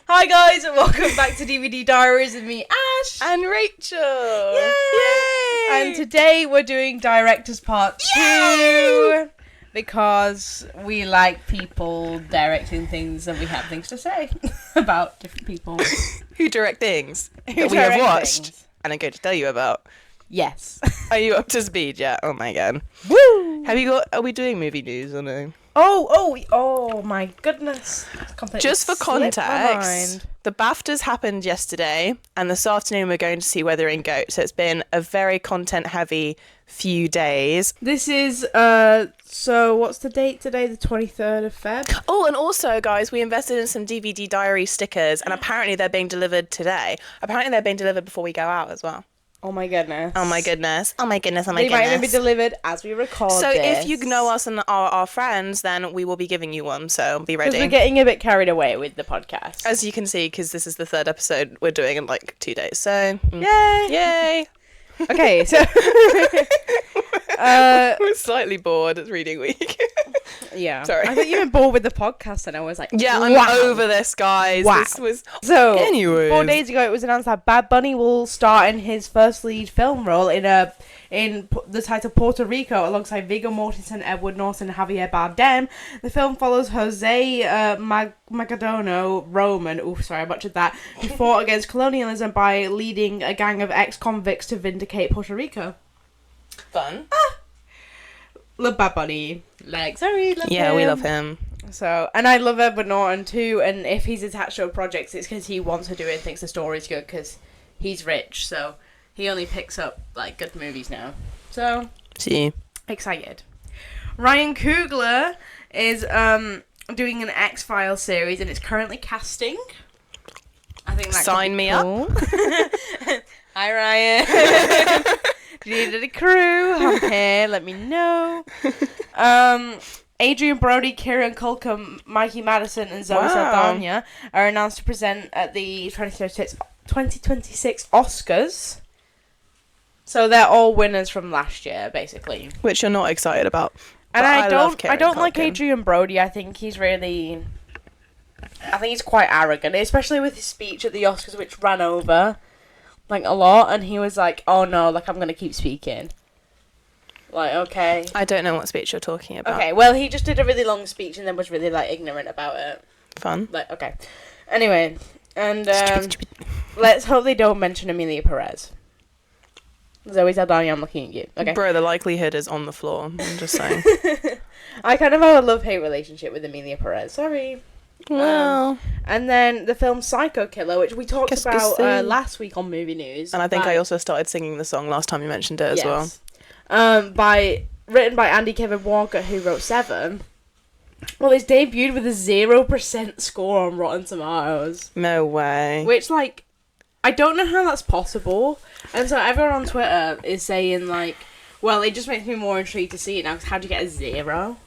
Hi guys, and welcome back to DVD Diaries with me, Ash. And Rachel. Yay! And today we're doing Director's Part 2. Because we like people directing things and we have things to say about different people. Who direct things Who that we have direct watched things. and I'm going to tell you about. Yes. Are you up to speed yet? Oh my god. Woo! Are we doing movie news or no? Oh my goodness. Completely Just for slipped my context, mind. the BAFTAs happened yesterday and this afternoon we're going to see Wuthering Goat. So it's been a very content heavy few days. This is, so what's the date today? The 23rd of Feb? Oh, and also, guys, we invested in some DVD diary stickers and apparently they're being delivered today. Apparently they're being delivered before we go out as well. Oh my goodness. Oh my goodness. Oh my goodness. Oh my They goodness. might even be delivered as we record So this. if you know us and are our friends, then we will be giving you one. So be ready. Because we're getting a bit carried away with the podcast. As you can see, because this is the third episode we're doing in like 2 days. So Yay! yay! Okay, so We're slightly bored. It's reading week. yeah. Sorry. I thought you were bored with the podcast, and I was like, Yeah, I'm wow. over this, guys. Wow. This was So, Anyways. 4 days ago, it was announced that Bad Bunny will star in his first lead film role in the title Puerto Rico alongside Viggo Mortensen, Edward Norton, and Javier Bardem. The film follows Jose Magadano Roman, I butchered that, who fought against colonialism by leading a gang of ex-convicts to vindicate Puerto Rico. fun. Love Bad Bunny. Love Yeah, him. we love him. So, and I love Edward Norton too, and if he's attached to a project, it's because he wants to do it and thinks the story's good, because he's rich, so he only picks up, like, good movies now. So, See. excited. Ryan Coogler is doing an X-Files series, and it's currently casting. I think that Sign me up. Hi, Ryan. If you need a crew, I'm here. Let me know. Adrian Brody, Kieran Culkin, Mikey Madison, and Zoe Wow. Saldana are announced to present at the 2026 Oscars. So they're all winners from last year, basically. Which you're not excited about. And But I love don't like Culkin. Adrian Brody. I think he's quite arrogant, especially with his speech at the Oscars, which ran over like a lot, and he was like, "Oh no, like I'm gonna keep speaking." Like, okay. I don't know what speech you're talking about. Okay, well, he just did a really long speech and then was really like ignorant about it. Fun. Like, okay. Anyway, and Stupid. let's hope they don't mention Amelia Perez. Zoe Saldana, I'm looking at you. Okay. Bro, the likelihood is on the floor. I'm just saying. I kind of have a love-hate relationship with Amelia Perez. Sorry. Well, And then the film Psycho Killer, which we talked Qu'est-ce que about c'est? last week on Movie News. and I think I also started singing the song last time you mentioned it as well. Written by Andy Kevin Walker, who wrote Seven. Well, it's debuted with a 0% score on Rotten Tomatoes. No way. Which, like, I don't know how that's possible. And so everyone on Twitter is saying, like, well, it just makes me more intrigued to see it now, because how do you get a 0?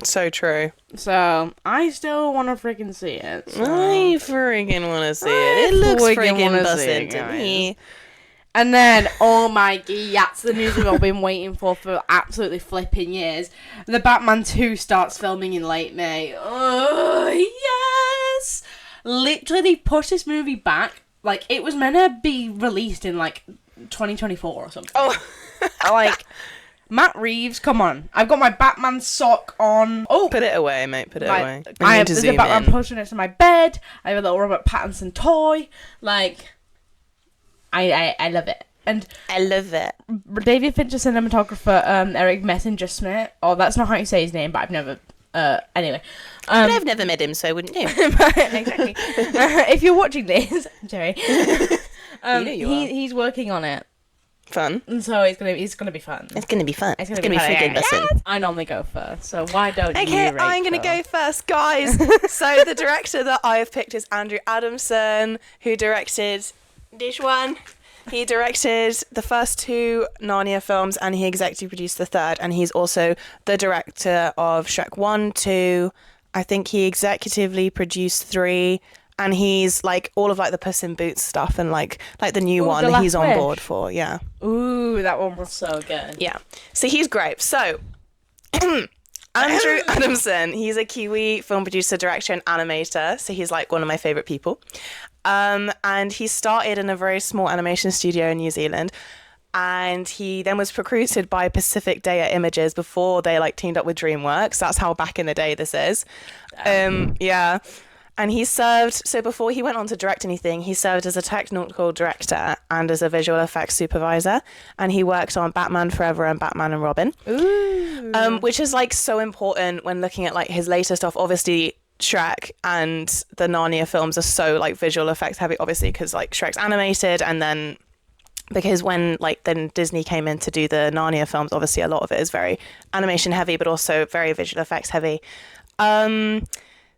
So true. So, I still want to freaking see it. So. I freaking want to see it. It looks freaking freaking wanna see bussin' it, to guys. me. And then, oh my god, that's the news we've all been waiting for absolutely flipping years. The Batman 2 starts filming in late May. Oh, yes! Literally pushed this movie back. Like, it was meant to be released in, like, 2024 or something. Oh. Like, Matt Reeves, come on. I've got my Batman sock on. Oh! Put it away, mate. Put it away. We I need have to there's a zoom Batman in. poster next to my bed. I have a little Robert Pattinson toy. Like, I love it. And I love it. David Fincher cinematographer Eric Messenger Smith. Oh, that's not how you say his name, but I've never. Anyway. But I've never met him, so I wouldn't know. Exactly. If you're watching this, I'm sorry. You know you are. He's working on it, Fun. and so it's gonna be fun. It's gonna be fun. It's It's gonna gonna be be freaking fun. bussin'. I normally go first, so why don't you? Okay, Rachel? I'm going to go first, guys. So the director that I have picked is Andrew Adamson, who directed this one. He directed the first 2 Narnia films and he executive produced the third. And he's also the director of Shrek 1, 2. I think he executively produced 3. And he's like all of like the Puss in Boots stuff and like the new Ooh, one The that he's Last on Wish. board for. Yeah. Ooh, that one was so good. Yeah. So he's great. So Andrew Adamson. He's a Kiwi film producer, director, and animator. So he's like one of my favourite people. And he started in a very small animation studio in New Zealand. And he then was recruited by Pacific Data Images before they like teamed up with DreamWorks. That's how back in the day this is. Yeah. And he served, so before he went on to direct anything, he served as a technical director and as a visual effects supervisor. And he worked on Batman Forever and Batman and Robin. Ooh. Which is like so important when looking at like his later stuff. Obviously, Shrek and the Narnia films are so like visual effects heavy, obviously, because like Shrek's animated, and then because when like then Disney came in to do the Narnia films, obviously a lot of it is very animation heavy, but also very visual effects heavy.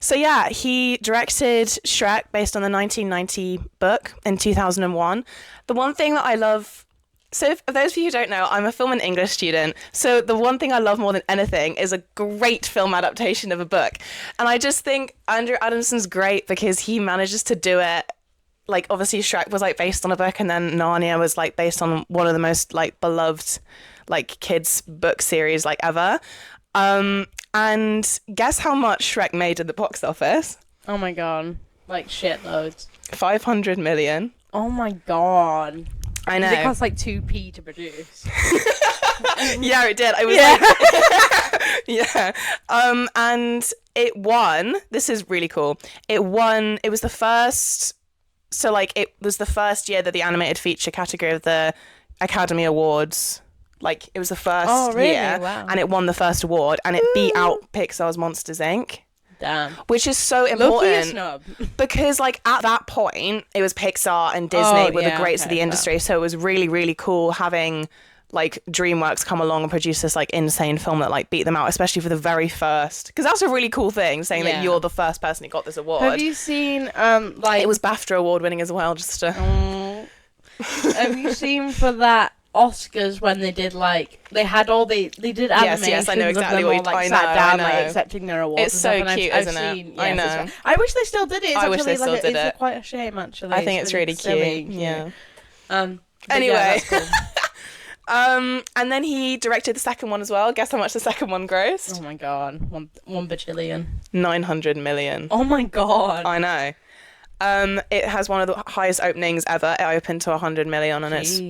So yeah, he directed Shrek based on the 1990 book in 2001. The one thing that I love, so for those of you who don't know, I'm a film and English student. So the one thing I love more than anything is a great film adaptation of a book. And I just think Andrew Adamson's great because he manages to do it. Like obviously Shrek was like based on a book, and then Narnia was like based on one of the most like beloved like kids book series like ever. And guess how much Shrek made at the box office? Oh my god. Like shitloads. 500 million. Oh my god. I know. It cost like 2p to produce. Yeah, it did. I was like, yeah. And it won. This is really cool. It won. It was the first. So like it was the first year that the animated feature category of the Academy Awards. Like it was the first year, wow. And it won the first award, and it beat out Pixar's Monsters Inc. Damn. Which is so important because like at that point it was Pixar and Disney were the greats of the industry, so it was really, really cool having like DreamWorks come along and produce this like insane film that like beat them out, especially for the very first, because that's a really cool thing, saying that you're the first person who got this award. Have you seen like it was BAFTA award winning as well, just to have you seen for that Oscars when they did like they had all they did animations yes, I know exactly of them what all, like, I sat down know. like accepting their awards. It's so cute, isn't it? I know. I wish they still did it. It's I wish actually, they still like, did it's it. quite a shame actually. I think it's really silly, cute. Yeah. Anyway. Anyway. And then he directed the second one as well. Guess how much the second one grossed? Oh my god, one bajillion. 900 million. Oh my god. I know. It has one of the highest openings ever. It opened to 100 million on its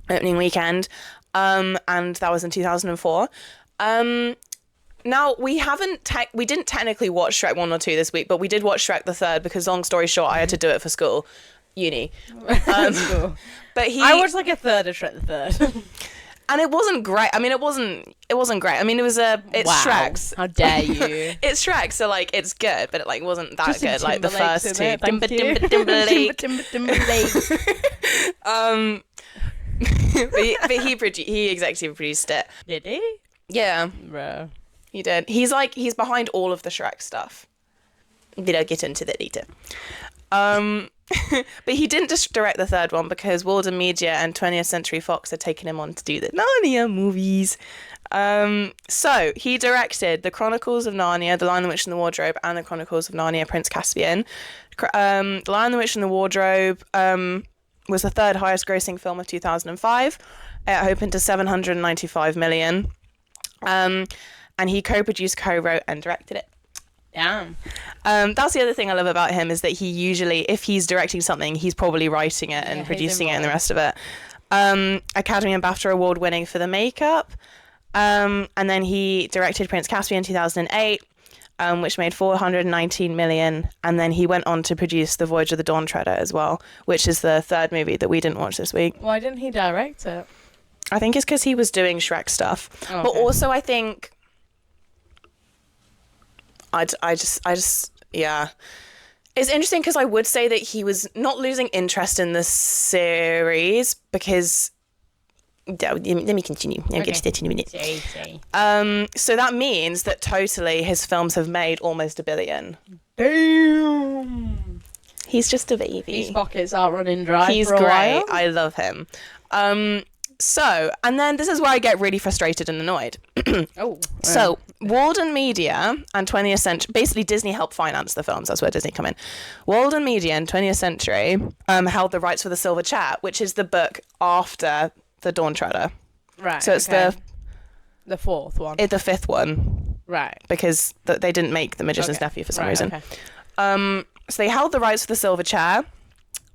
opening weekend. And that was in 2004. Now we didn't technically watch Shrek 1 or 2 this week, but we did watch Shrek the third because, long story short, I had to do it for school, uni. But I watched like a third of Shrek the third. And it wasn't great. I mean, it wasn't great. I mean, it's Shrek's. How dare you? It's Shrek, so like it's good, but it like wasn't that good like the first two. But he executive produced it. Did he? Yeah. Bro. He did. He's behind all of the Shrek stuff. Did I get into that later? But he didn't just direct the third one because Walden Media and 20th Century Fox had taken him on to do the Narnia movies. So he directed the Chronicles of Narnia, The Lion, the Witch and the Wardrobe, and the Chronicles of Narnia, Prince Caspian. The Lion, the Witch and the Wardrobe was the third highest grossing film of 2005. It opened to 795 million. And he co-produced, co-wrote, and directed it. Damn. That's the other thing I love about him, is that he usually, if he's directing something, he's probably writing it and producing it and the rest of it. Academy and BAFTA award winning for the makeup. And then he directed Prince Caspian in 2008, which made 419 million. And then he went on to produce The Voyage of the Dawn Treader as well, which is the third movie that we didn't watch this week. Why didn't he direct it? I think it's because he was doing Shrek stuff. Oh, okay. But also I think I just yeah. It's interesting because I would say that he was not losing interest in the series because let me continue. I'll get to that in a minute. So that means that totally his films have made almost $1 billion. Damn. He's just a baby. His pockets are running dry. He's for a great. while. I love him. So, and then this is where I get really frustrated and annoyed. So, Walden Media and 20th Century, basically Disney helped finance the films. That's where Disney come in. Walden Media and 20th Century held the rights for The Silver Chair, which is the book after The Dawn Treader. Right. So it's the fourth one. The fifth one. Right. because they didn't make The Magician's Nephew for some reason. Okay. So they held the rights for the Silver Chair,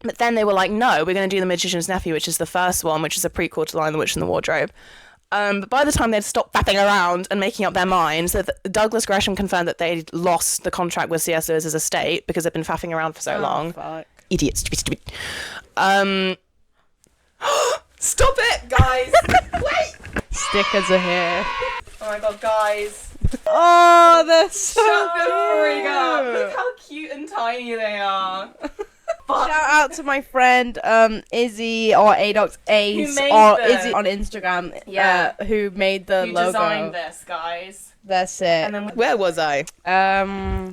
but then they were like, no, we're going to do The Magician's Nephew, which is the first one, which is a prequel to Lion, the Witch and the Wardrobe. But by the time they'd stopped faffing around and making up their minds, that Douglas Gresham confirmed that they'd lost the contract with C.S. Lewis's estate because they'd been faffing around for so long. Fuck. Idiots, stupid. Stop it, guys! Wait! Stickers are here. Oh my god, guys. Oh, they're so Shut the frig cute. up. Look how cute and tiny they are. Shout out to my friend Izzy or Adox Ace Who made or the- Izzy on Instagram. Yeah. Who made the Who logo? designed this, guys? That's it. And then where was I? I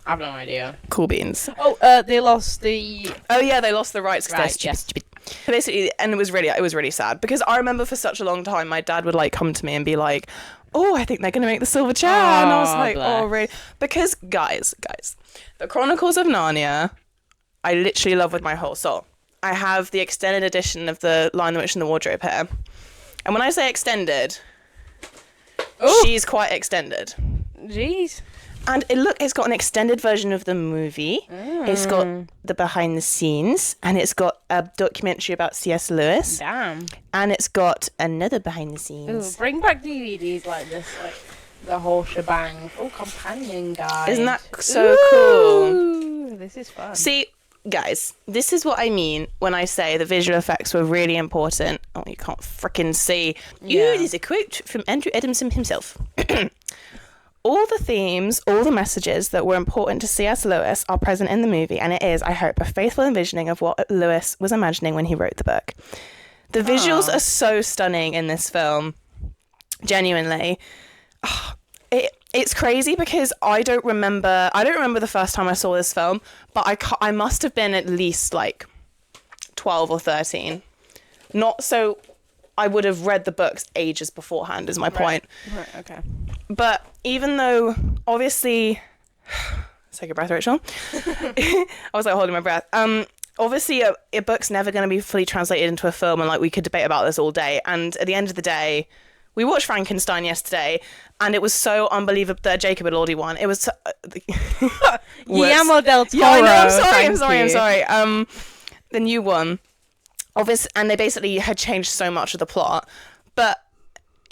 have no idea. Cool beans. Oh, they lost the. Oh yeah, they lost the rights because Right, they're stupid. Basically, and it was really sad because I remember for such a long time my dad would like come to me and be like, "Oh, I think they're gonna make the Silver Chair," and I was Oh, like, bless. "Oh, really?" Because guys, the Chronicles of Narnia, I literally love with my whole soul. I have the extended edition of the Lion, the Witch and the Wardrobe here, and when I say extended, Ooh. she's quite extended. Jeez. And it's got an extended version of the movie. It's got the behind the scenes, and it's got a documentary about C.S. Lewis, Damn. and it's got another behind the Ooh, scenes. bring back DVDs like this, like the whole shebang. Oh, companion guide. Isn't that so cool? Ooh, this is fun. See, guys, this is what I mean when I say the visual effects were really important. Oh, you can't frickin' see. Yeah. Ooh, there's a quote from Andrew Adamson himself. All the themes, all the messages that were important to C.S. Lewis are present in the movie, and it is, I hope, a faithful envisioning of what Lewis was imagining when he wrote the book. The visuals are so stunning in this film. Genuinely. It's crazy because I don't remember the first time I saw this film, but I must have been at least like 12 or 13. Not so I would have read the books ages beforehand is my point. Right, okay. But even though, obviously, let's take a breath, Rachel. I was like holding my breath. Obviously, a book's never going to be fully translated into a film, and like we could debate about this all day. And at the end of the day, we watched Frankenstein yesterday, and it was so unbelievable. The Jacob Elordi one. It was so, Guillermo del Toro. Yeah, I know. I'm thank sorry. you. The new one, obviously, and they basically had changed so much of the plot, but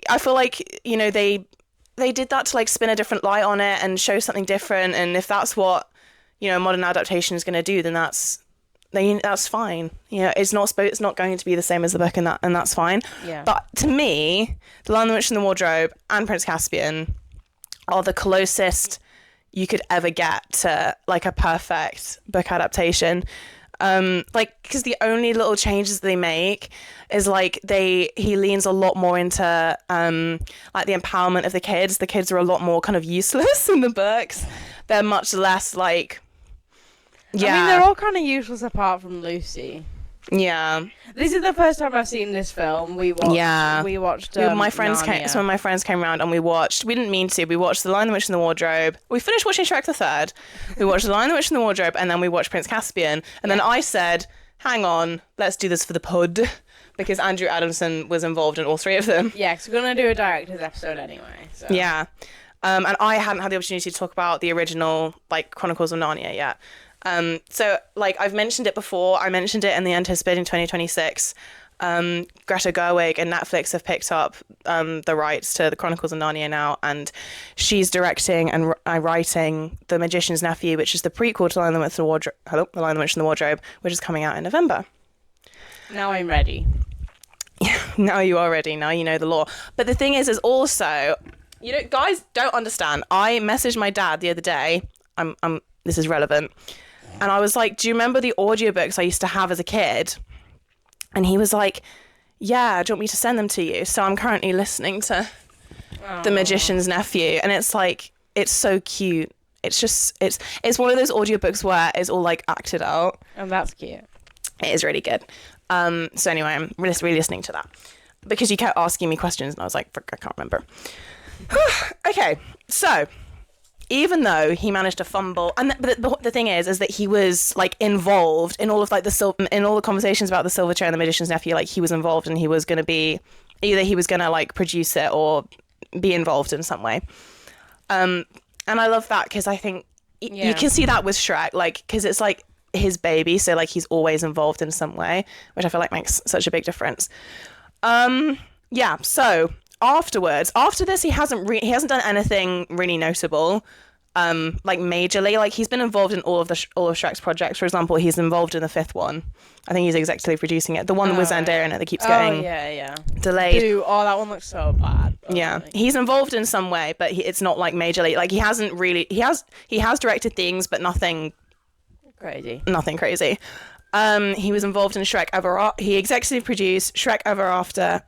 I feel like they did that to like spin a different light on it and show something different. And if that's what a modern adaptation is going to do, then that's fine. It's not going to be the same as the book, and that's fine. Yeah. But to me, The Lion, the Witch and the Wardrobe and Prince Caspian are the closest you could ever get to like a perfect book adaptation. Because the only little changes they make is like he leans a lot more into like the empowerment of the kids. The kids are a lot more kind of useless in the books. They're much less like, yeah. I mean, they're all kind of useless apart from Lucy. Yeah. This is the first time I've seen this film. We watched. Yeah. We watched. My friends Narnia. some of my friends came around and we didn't mean to. We watched The Lion, the Witch and the Wardrobe. We finished watching Shrek the Third. We watched The Lion, the Witch and the Wardrobe, and then we watched Prince Caspian. And then I said, hang on, let's do this for the pod. Because Andrew Adamson was involved in all three of them. Yeah, because we're gonna do a director's episode anyway. So. Yeah. And I hadn't had the opportunity to talk about the original, like, Chronicles of Narnia yet. So, like, I've mentioned it before. I mentioned it in the Anticipating 2026. Greta Gerwig and Netflix have picked up the rights to the Chronicles of Narnia now, and she's directing and writing The Magician's Nephew, which is the prequel to The Lion, the Witch and the Wardrobe. Hello, The Lion, the Witch and the Wardrobe, which is coming out in November. Now I'm ready. Now you are ready. Now you know the law. But the thing is also, guys don't understand. I messaged my dad the other day. This is relevant. And I was like, do you remember the audiobooks I used to have as a kid? And he was like, yeah, do you want me to send them to you? So I'm currently listening to The Magician's Nephew. And it's like, it's so cute. It's just, it's one of those audiobooks where it's all like acted out. And that's cute. It is really good. So anyway, I'm really listening to that. Because you kept asking me questions and I was like, frick, I can't remember. Okay, so even though he managed to fumble, and the thing is that he was like involved in all of like in all the conversations about the Silver Chair and the Magician's Nephew. Like he was involved, and he was going to be either he was going to like produce it or be involved in some way. And I love that because I think Yeah. you can see that with Shrek, like, because it's like his baby, so like he's always involved in some way, which I feel like makes such a big difference. Yeah, so after this, he hasn't done anything really notable, like majorly. Like, he's been involved in all of Shrek's projects. For example, he's involved in the fifth one. I think he's executively producing it. The one with Zendaya in it that keeps getting delayed. Dude, oh, that one looks so bad. Yeah, he's involved in some way, but it's not like majorly. Like, he hasn't really. He has directed things, but nothing crazy. Nothing crazy. He was involved in Shrek Ever. He executive produced Shrek Ever After.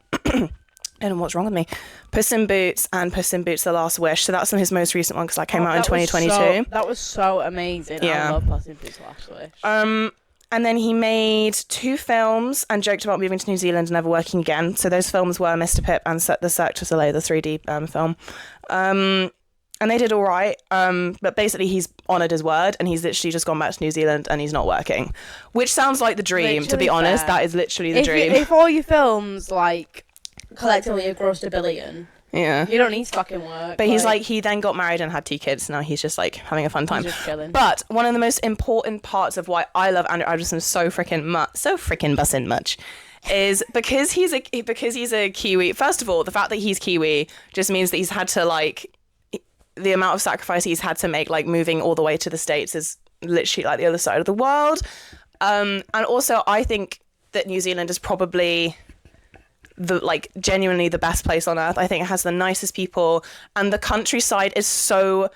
I don't know what's wrong with me. Puss in Boots and Puss in Boots: The Last Wish. So that's his most recent one because that came out in 2022. That was so amazing. Yeah. I love Puss in Boots: The Last Wish. And then he made 2 films and joked about moving to New Zealand and never working again. So those films were Mr. Pip and The Cirque du Soleil, the 3D film. And they did all right. But basically he's honoured his word and he's literally just gone back to New Zealand and he's not working. Which sounds like the dream, to be honest. That is literally the dream. If all your films, like, collectively have grossed $1 billion... Yeah. You don't need to fucking work. But he's like, he then got married and had 2 kids. Now he's just like having a fun time. He's just chilling. But one of the most important parts of why I love Andrew Adamson so freaking bussin' much is because he's a Kiwi. First of all, the fact that he's Kiwi just means that he's had to, like, the amount of sacrifice he's had to make, like, moving all the way to the States is literally like the other side of the world. And also I think that New Zealand is probably genuinely the best place on earth. I think it has the nicest people and the countryside is so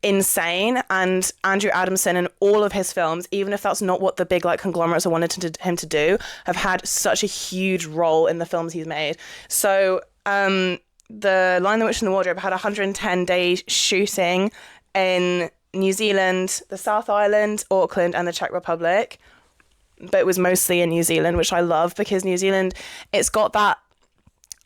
insane. And Andrew Adamson in all of his films, even if that's not what the big, like, conglomerates wanted him to do, have had such a huge role in the films he's made. So The Lion, the Witch and the Wardrobe had 110 days shooting in New Zealand, the South Island, Auckland and the Czech Republic. But it was mostly in New Zealand, which I love because New Zealand, it's got that,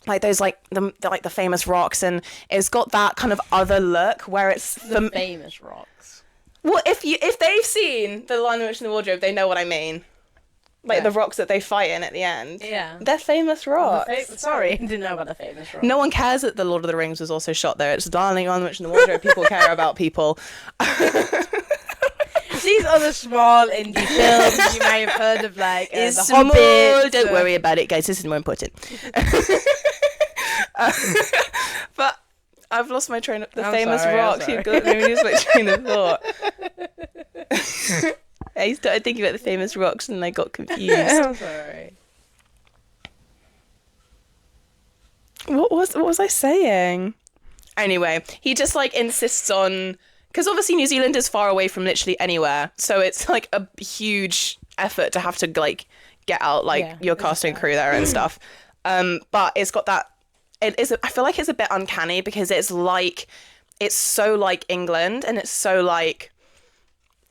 like, those, like, the famous rocks, and it's got that kind of other look where it's the famous rocks. Well, if they've seen The Lion, the Witch and the Wardrobe, they know what I mean. Like, the rocks that they fight in at the end. Yeah. They're famous rocks. Sorry, I didn't know about the famous rocks. No one cares that The Lord of the Rings was also shot there. It's The Lion, the Witch and the Wardrobe. People care about people. These other small indie films you may have heard of, like, it's The small, Hobbit. Don't worry about it, guys. This is more important. But I've lost my train of the famous rocks. You've got me lose my train of thought. I started thinking about the famous rocks and I got confused. I'm sorry. What was I saying? Anyway, he just, like, insists on, because obviously New Zealand is far away from literally anywhere, so it's like a huge effort to have to, like, get out, like, your cast and crew there and stuff. But it's got that. I feel like it's a bit uncanny because it's so like England and it's so like,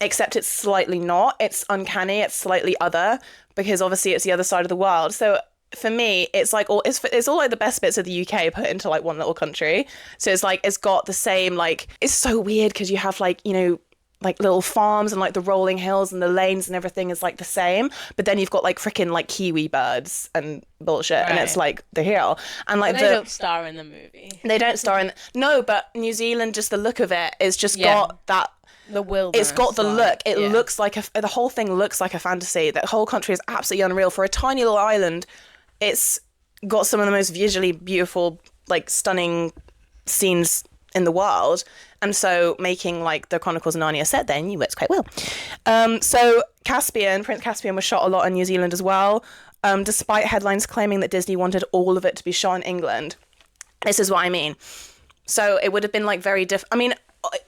except it's slightly not. It's uncanny. It's slightly other because obviously it's the other side of the world. So for me, it's like it's all like the best bits of the UK put into, like, one little country. So it's like it's got the same, like, it's so weird because you have, like, you know, like, little farms and, like, the rolling hills and the lanes and everything is, like, the same, but then you've got, like, freaking, like, Kiwi birds and bullshit, right. And it's like the hill and, like, they don't star in the movie. They don't star in no, but New Zealand, just the look of it is just got that. The wilderness. It's got the look. It looks like the whole thing looks like a fantasy. That whole country is absolutely unreal for a tiny little island. It's got some of the most visually beautiful, like, stunning scenes in the world. And so making, like, the Chronicles of Narnia set there, it works quite well. So Prince Caspian was shot a lot in New Zealand as well, despite headlines claiming that Disney wanted all of it to be shot in England. This is what I mean. So it would have been, like, very I mean,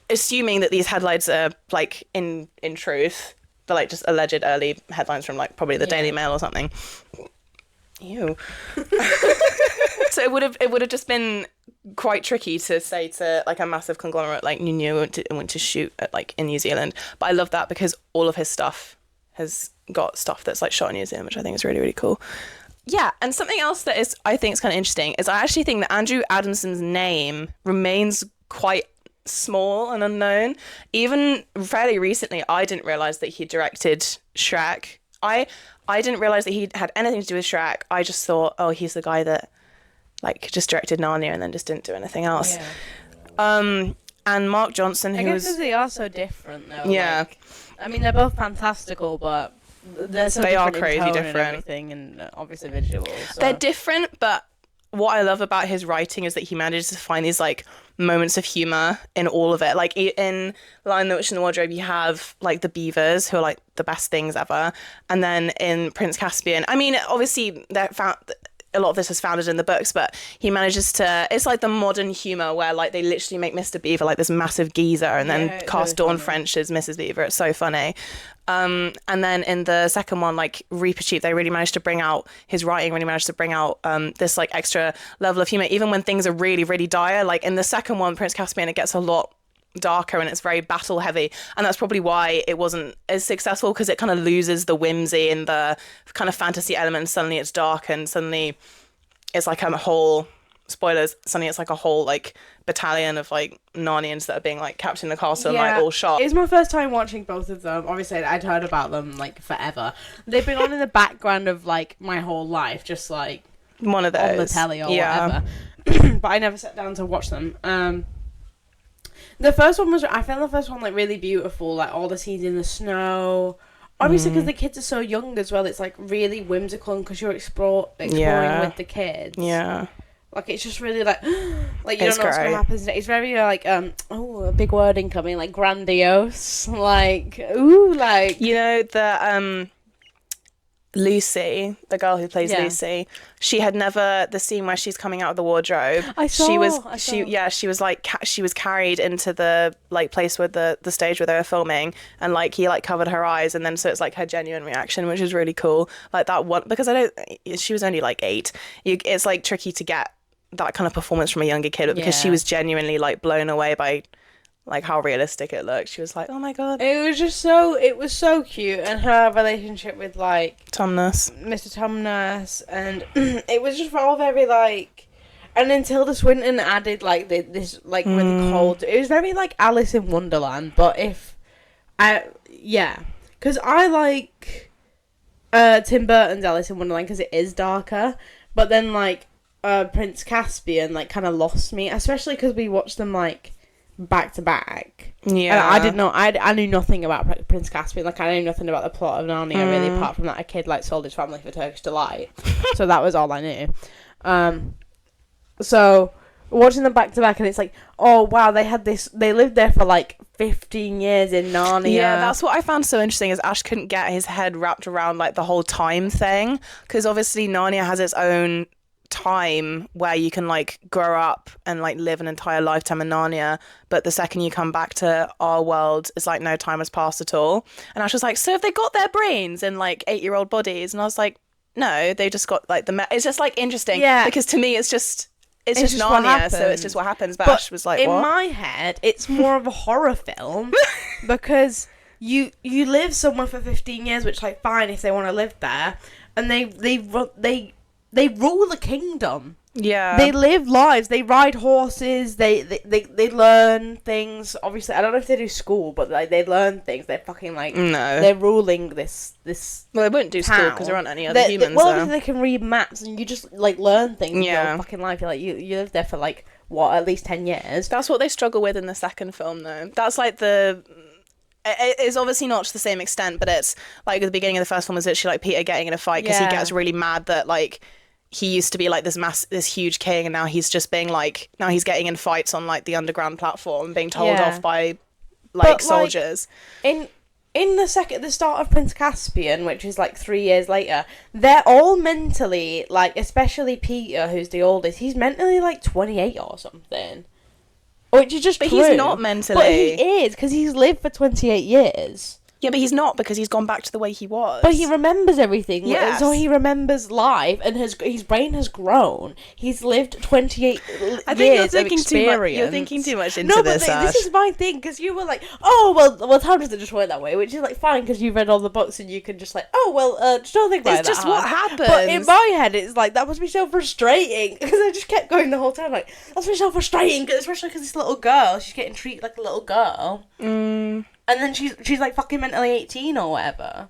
assuming that these headlines are, like, in truth, they're, like, just alleged early headlines from, like, probably the Daily Mail or something. Ew. So it would have just been quite tricky to say to, like, a massive conglomerate like Nuno went to shoot at, like, in New Zealand. But I love that because all of his stuff has got stuff that's, like, shot in New Zealand, which I think is really, really cool. Yeah, and something else that I think is kind of interesting is I actually think that Andrew Adamson's name remains quite small and unknown. Even fairly recently, I didn't realise that he directed Shrek. I didn't realise that he had anything to do with Shrek. I just thought, oh, he's the guy that, like, just directed Narnia and then just didn't do anything else. And Mark Johnson, who I guess was... because they are so different, though. Yeah. Like, I mean, they're both fantastical, but they're so They are different in crazy tone different. and everything, and obviously visuals. So. They're different, but what I love about his writing is that he manages to find these like moments of humor in all of it. Like in Lion, the Witch and the Wardrobe, you have like the beavers, who are like the best things ever, and then in Prince Caspian, I mean, obviously they're found. A lot of this is founded in the books, but he manages to... It's like the modern humour where like they literally make Mr. Beaver like this massive geezer, and then cast Dawn French as Mrs. Beaver. It's so funny. And then in the second one, like Reaper Chief, they really managed to bring out... His writing really managed to bring out this like extra level of humour, even when things are really, really dire. Like in the second one, Prince Caspian, it gets a lot darker and it's very battle heavy, and that's probably why it wasn't as successful, because it kind of loses the whimsy and the kind of fantasy elements. Suddenly it's dark, and suddenly it's like a whole... Spoilers, suddenly it's like a whole like battalion of like Narnians that are being like captured in the castle and like all shot. It's my first time watching both of them. Obviously I'd heard about them like forever. They've been on in the background of like my whole life, just like one of those on the telly or whatever. But I never sat down to watch them. The first one I found the first one like really beautiful, like all the scenes in the snow. Obviously, because the kids are so young as well, it's like really whimsical, and because you're exploring with the kids. Yeah. Like it's just really like you It's don't know what's great. gonna happen. It's very like a big word incoming, like grandiose, like ooh, like You know the Lucy, the girl who plays Lucy, she had never... The scene where she's coming out of the wardrobe, she was like she was carried into the like place where the stage where they were filming, and like he like covered her eyes, and then so it's like her genuine reaction, which is really cool. Like that one, because she was only like 8. It's like tricky to get that kind of performance from a younger kid, but because she was genuinely like blown away by like how realistic it looked. She was like, oh my god. It was so cute, and her relationship with like Tumnus. Mr. Tumnus, and it was just all very like, and then Tilda Swinton added like this like really cold. It was very like Alice in Wonderland, but because I like Tim Burton's Alice in Wonderland because it is darker, but then like Prince Caspian like kind of lost me, especially because we watched them like back to back. Yeah. And I didn't know. I knew nothing about Prince Caspian. Like I knew nothing about the plot of Narnia really, apart from that a kid like sold his family for Turkish delight. So that was all I knew. So watching them back to back, and it's like, oh wow, they lived there for like 15 years in Narnia. Yeah, that's what I found so interesting, is Ash couldn't get his head wrapped around like the whole time thing, because obviously Narnia has its own time where you can like grow up and like live an entire lifetime in Narnia, but the second you come back to our world, it's like no time has passed at all. And Ash was like, so have they got their brains in like 8-year-old bodies? And I was like, no, they just got like it's just like interesting, because to me it's just Narnia, so it's just what happens. But Ash was like, in what? my head it's more of a horror film because you live somewhere for 15 years, which like fine if they want to live there, and they rule the kingdom. Yeah. They live lives. They ride horses. They learn things. Obviously, I don't know if they do school, but like they learn things. They're fucking like they're ruling this. Well, they wouldn't do school because there aren't any other humans. Obviously they can read maps, and you just like learn things. Yeah. In your fucking life. You're like you live there for like what, at least 10 years. That's what they struggle with in the second film, though. That's like it's obviously not to the same extent, but it's like at the beginning of the first film is literally like Peter getting in a fight because he gets really mad that like he used to be like this huge king, and now he's just being like, now he's getting in fights on like the underground platform, being told off by like soldiers. In the start of Prince Caspian, which is like 3 years later, they're all mentally like, especially Peter, who's the oldest, he's mentally like 28 or something. Which is just But true. he's not mentally. But he is, because he's lived for 28 years. Yeah, but he's not, because he's gone back to the way he was. But he remembers everything. Yes. So he remembers life, and his brain has grown. He's lived 28 I think years of experience. You're thinking too much into this, Ash. This is my thing, because you were like, oh, well, time doesn't just work that way, which is, like, fine, because you've read all the books, and you can just, like, just don't think about it. It's just what happens. But in my head, it's like, that must be so frustrating, because I just kept going the whole time, like, that's so frustrating, especially because this little girl, she's getting treated like a little girl. And then she's like fucking mentally 18 or whatever.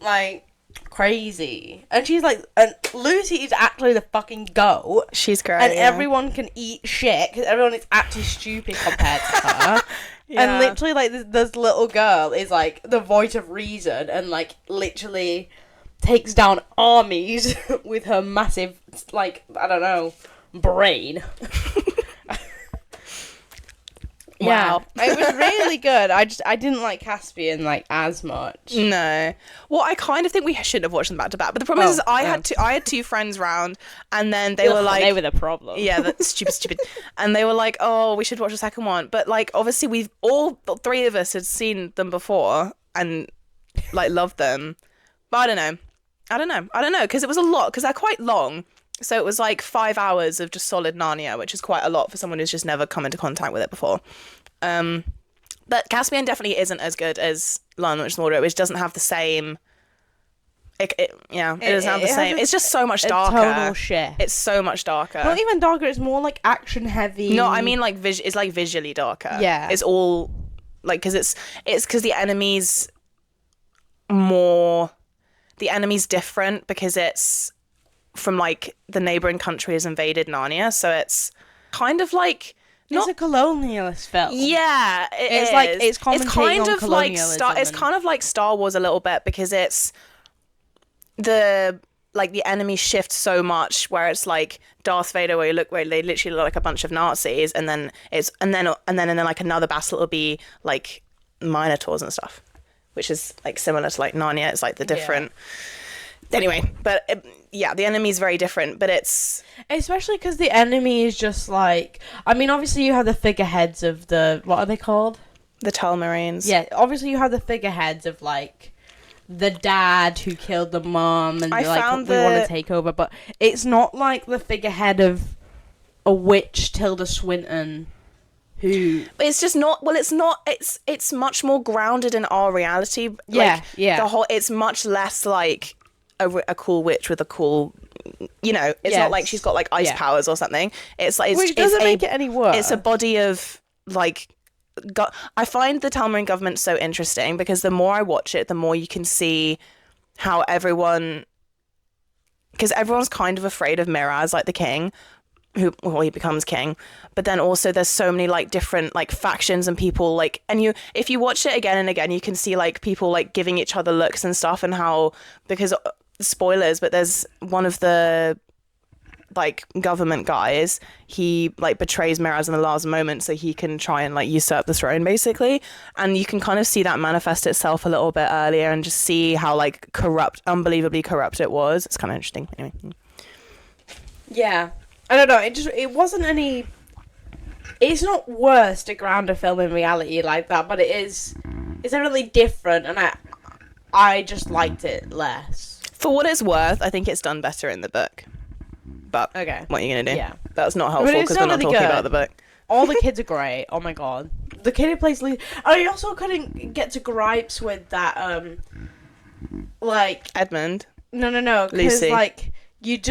Like, crazy. And she's like, and Lucy is actually the fucking goat. She's great. And yeah. everyone can eat shit because everyone is actually stupid compared to her. Yeah. And literally, like, this little girl is like the voice of reason and like literally takes down armies with her massive, like, I don't know, brain. Wow. Yeah, it was really good. I didn't like Caspian like as much. No. Well, I kind of think we shouldn't have watched them back to back. But the problem is I had two friends round, and then they were like, they were the problem. Yeah, that's stupid. And they were like, oh, we should watch the second one. But like, obviously, we've all three of us had seen them before and like loved them. But I don't know because it was a lot because they're quite long. So it was like 5 hours of just solid Narnia, which is quite a lot for someone who's just never come into contact with it before. But Caspian definitely isn't as good as Lion, the Witch and the Wardrobe, which doesn't have the same. It doesn't have the same. It's just so much darker. Tonal shift. It's so much darker. Not even darker. It's more like action heavy. No, I mean like it's like visually darker. Yeah. It's all like because it's because the enemy's more. The enemy's different because it's from like the neighboring country has invaded Narnia, so it's kind of like it's a colonialist film. Yeah, it's like it's kind on of like colonialism it's kind of like Star Wars a little bit because it's the enemy shift so much where it's like Darth Vader where they literally look like a bunch of Nazis and then in like another battle it'll be like Minotaurs and stuff, which is like similar to like Narnia. It's like the different. Anyway, but the enemy's very different, but it's... Especially because the enemy is just like... I mean, obviously you have the figureheads of the... What are they called? The Telmarines. Yeah, obviously you have the figureheads of, like, the dad who killed the mom and, we want to take over, but it's not like the figurehead of a witch, Tilda Swinton, who... It's just not... Well, it's not... It's much more grounded in our reality. Yeah, It's much less, like... A cool witch with a cool, it's not like she's got like ice powers or something. It's like which doesn't make it any worse. It's a body of like. I find the Telmarine government so interesting because the more I watch it, the more you can see how because everyone's kind of afraid of Miraz, like the king, he becomes king, but then also there's so many like different like factions and people like, and if you watch it again and again, you can see like people like giving each other looks and stuff and how because. Spoilers, but there's one of the like government guys, he like betrays Miraz in the last moment so he can try and like usurp the throne basically, and you can kind of see that manifest itself a little bit earlier and just see how like unbelievably corrupt it was. It's kind of interesting. Anyway, yeah, I don't know, it wasn't any, it's not worse to ground a film in reality like that, but it's definitely different, and I just liked it less. For what it's worth, I think it's done better in the book. But okay, what are you going to do? Yeah. That's not helpful because we're not talking about the book. All the kids are great. Oh my god. The kid who plays Lee... I also couldn't get to gripes with that, like... Edmund. No. Because, Lucy. like, you'd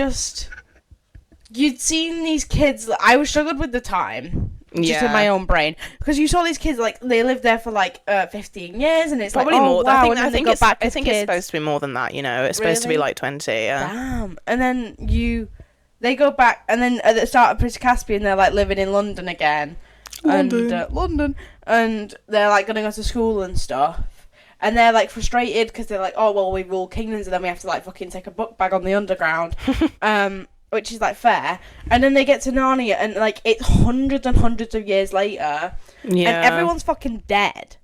seen these kids... I was struggled with the time. Just in my own brain, because you saw these kids like they lived there for like 15 years, and it's probably like, more. Wow, I think it's supposed to be more than that. It's supposed to be like 20. Yeah. Damn. And then they go back, and then at the start of Prince Caspian, they're like living in London again, London, and they're like gonna go to school and stuff, and they're like frustrated because they're like, oh well, we rule kingdoms, and then we have to like fucking take a book bag on the underground, which is like fair, and then they get to Narnia and like it's hundreds and hundreds of years later, and everyone's fucking dead.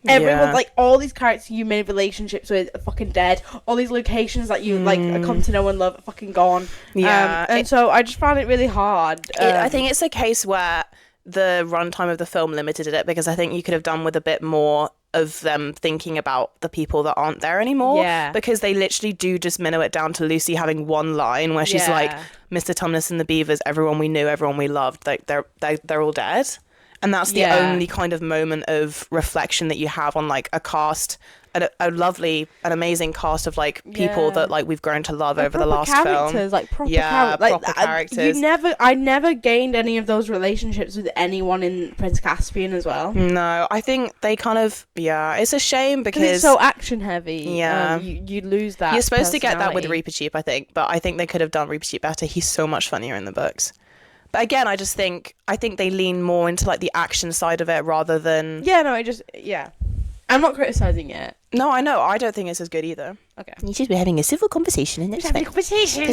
Everyone, like all these characters you made relationships with are fucking dead. All these locations that you like come to know and love are fucking gone. So I just found it really hard. I think it's a case where the runtime of the film limited it, because I think you could have done with a bit more of them thinking about the people that aren't there anymore. Yeah. Because they literally do just minnow it down to Lucy having one line where she's like, Mr. Tumnus and the Beavers, everyone we knew, everyone we loved, like they're all dead. And that's the only kind of moment of reflection that you have on like a cast a lovely, an amazing cast of like people that like we've grown to love over the last characters, film. Like proper proper characters. I never gained any of those relationships with anyone in Prince Caspian as well. No, I think they kind of, it's a shame because it's so action heavy. Yeah. You lose that. You're supposed to get that with Reaper Cheap, I think, but I think they could have done Reaper Cheap better. He's so much funnier in the books. But again, I think they lean more into like the action side of it rather than... I'm not criticising it. No, I know. I don't think it's as good either. Okay. You should be having a civil conversation in this. Having a conversation.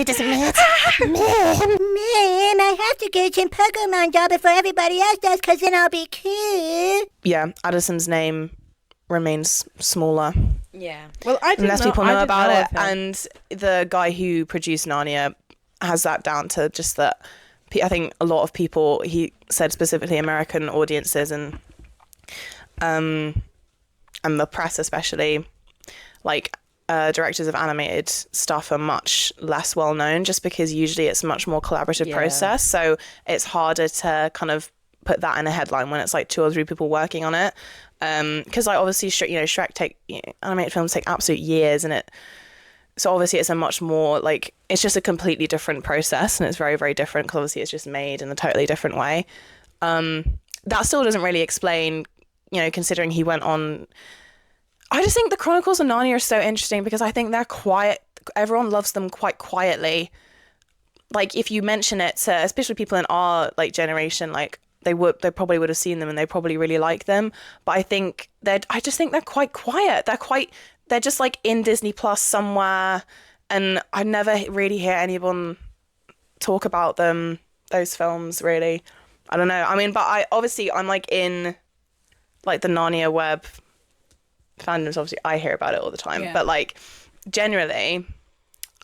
It doesn't matter. Man, I have to get some Pokemon doll before everybody else does, because then I'll be cool. Yeah, Addison's name remains smaller. Yeah. Well, I didn't unless know, people know I about didn't know it. And the guy who produced Narnia has that down to just that. I think a lot of people, he said specifically American audiences and the press especially, like directors of animated stuff are much less well known just because usually it's a much more collaborative process, so it's harder to kind of put that in a headline when it's like 2 or 3 people working on it, because like obviously animated films take absolute years, and so obviously it's a much more like, it's just a completely different process, and it's very, very different because obviously it's just made in a totally different way. That still doesn't really explain, considering he went on. I just think the Chronicles of Narnia are so interesting because I think they're quiet. Everyone loves them quite quietly. Like if you mention it to, especially people in our like generation, like they probably would have seen them and they probably really like them. But I just think they're quite quiet. They're just like in Disney Plus somewhere, and I never really hear anyone talk about them, those films really. I don't know. I mean, but I'm like in like the Narnia web fandoms, obviously I hear about it all the time, but like generally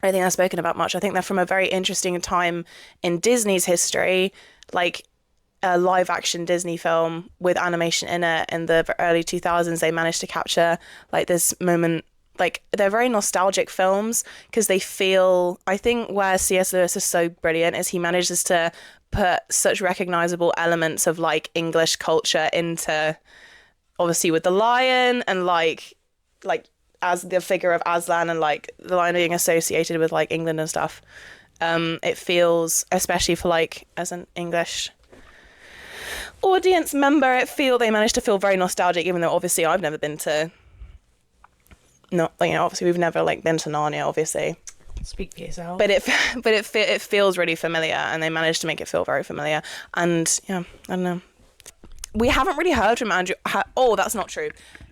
I don't think they're spoken about much. I think they're from a very interesting time in Disney's history, like a live action Disney film with animation in it in the early 2000s. They managed to capture like this moment, like they're very nostalgic films because they feel, I think where C.S. Lewis is so brilliant is he manages to put such recognizable elements of like English culture into, obviously with the lion and like as the figure of Aslan and like the lion being associated with like England and stuff. It feels, especially for like as an English audience member, they managed to feel very nostalgic, even though obviously I've never been to, obviously we've never like been to Narnia, obviously. Speak for yourself. But it feels really familiar, and they managed to make it feel very familiar. And yeah, I don't know. We haven't really heard from Andrew. That's not true.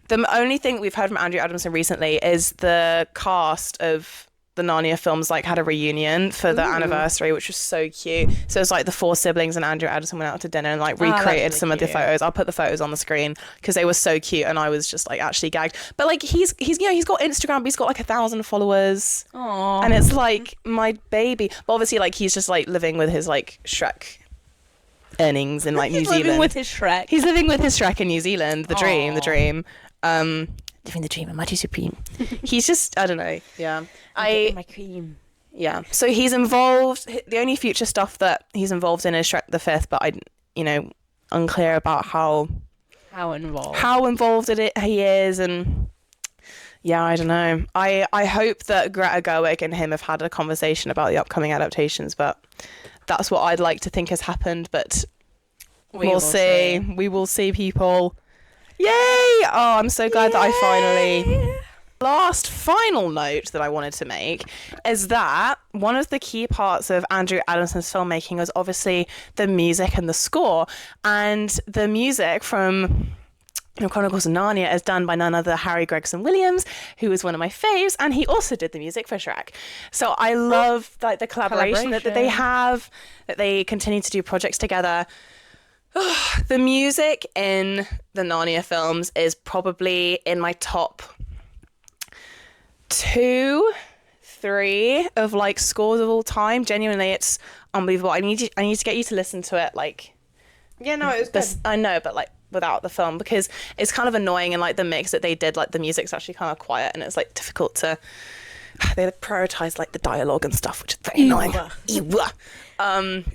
The only thing we've heard from Andrew Adamson recently is the cast of the Narnia films like had a reunion for the anniversary, which was so cute. So it's like the 4 siblings and Andrew Adamson went out to dinner and like recreated some of the photos. I'll put the photos on the screen because they were so cute, and I was just like actually gagged. But like he's got Instagram, but he's got like 1,000 followers. Aww. And it's like my baby. But obviously like he's just like living with his like Shrek earnings in like New Zealand. He's living with his Shrek. He's living with his Shrek in New Zealand. The dream. Living the dream, Mighty Supreme. He's just, I don't know. Yeah. My cream. Yeah. So he's involved. The only future stuff that he's involved in is Shrek the Fifth, but unclear about how involved he is, and yeah, I don't know. I hope that Greta Gerwig and him have had a conversation about the upcoming adaptations, but that's what I'd like to think has happened, but we'll see. We will see, people. Yay! Oh, I'm so glad that I finally... Last final note that I wanted to make is that one of the key parts of Andrew Adamson's filmmaking was obviously the music and the score. And the music from Chronicles of Narnia is done by none other than Harry Gregson Williams, who is one of my faves, and he also did the music for Shrek. So I love like the collaboration that they have, that they continue to do projects together. The music in the Narnia films is probably in my top 2, 3 of like scores of all time. Genuinely, it's unbelievable. I need to get you to listen to it. Like, yeah, no, it was good. I know, but like without the film, because it's kind of annoying, and like the mix that they did, like the music's actually kind of quiet, and it's like difficult to. They prioritize like the dialogue and stuff, which is very annoying.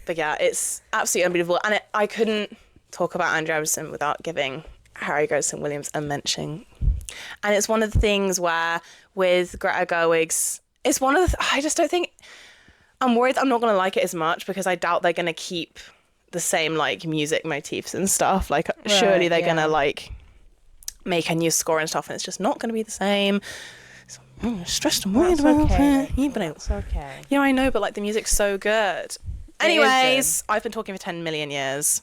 But yeah, it's absolutely unbelievable, and I couldn't talk about Andrew Adamson without giving Harry Gregson Williams a mention. And it's one of the things where with Greta Gerwig's, it's one of the, I just don't think, I'm worried that I'm not going to like it as much because I doubt they're going to keep the same like music motifs and stuff. Like surely they're going to like make a new score and stuff, and it's just not going to be the same. So I'm stressed and worried about it. But It's okay. yeah, I know, but like the music's so good. Anyways, I've been talking for 10 million years.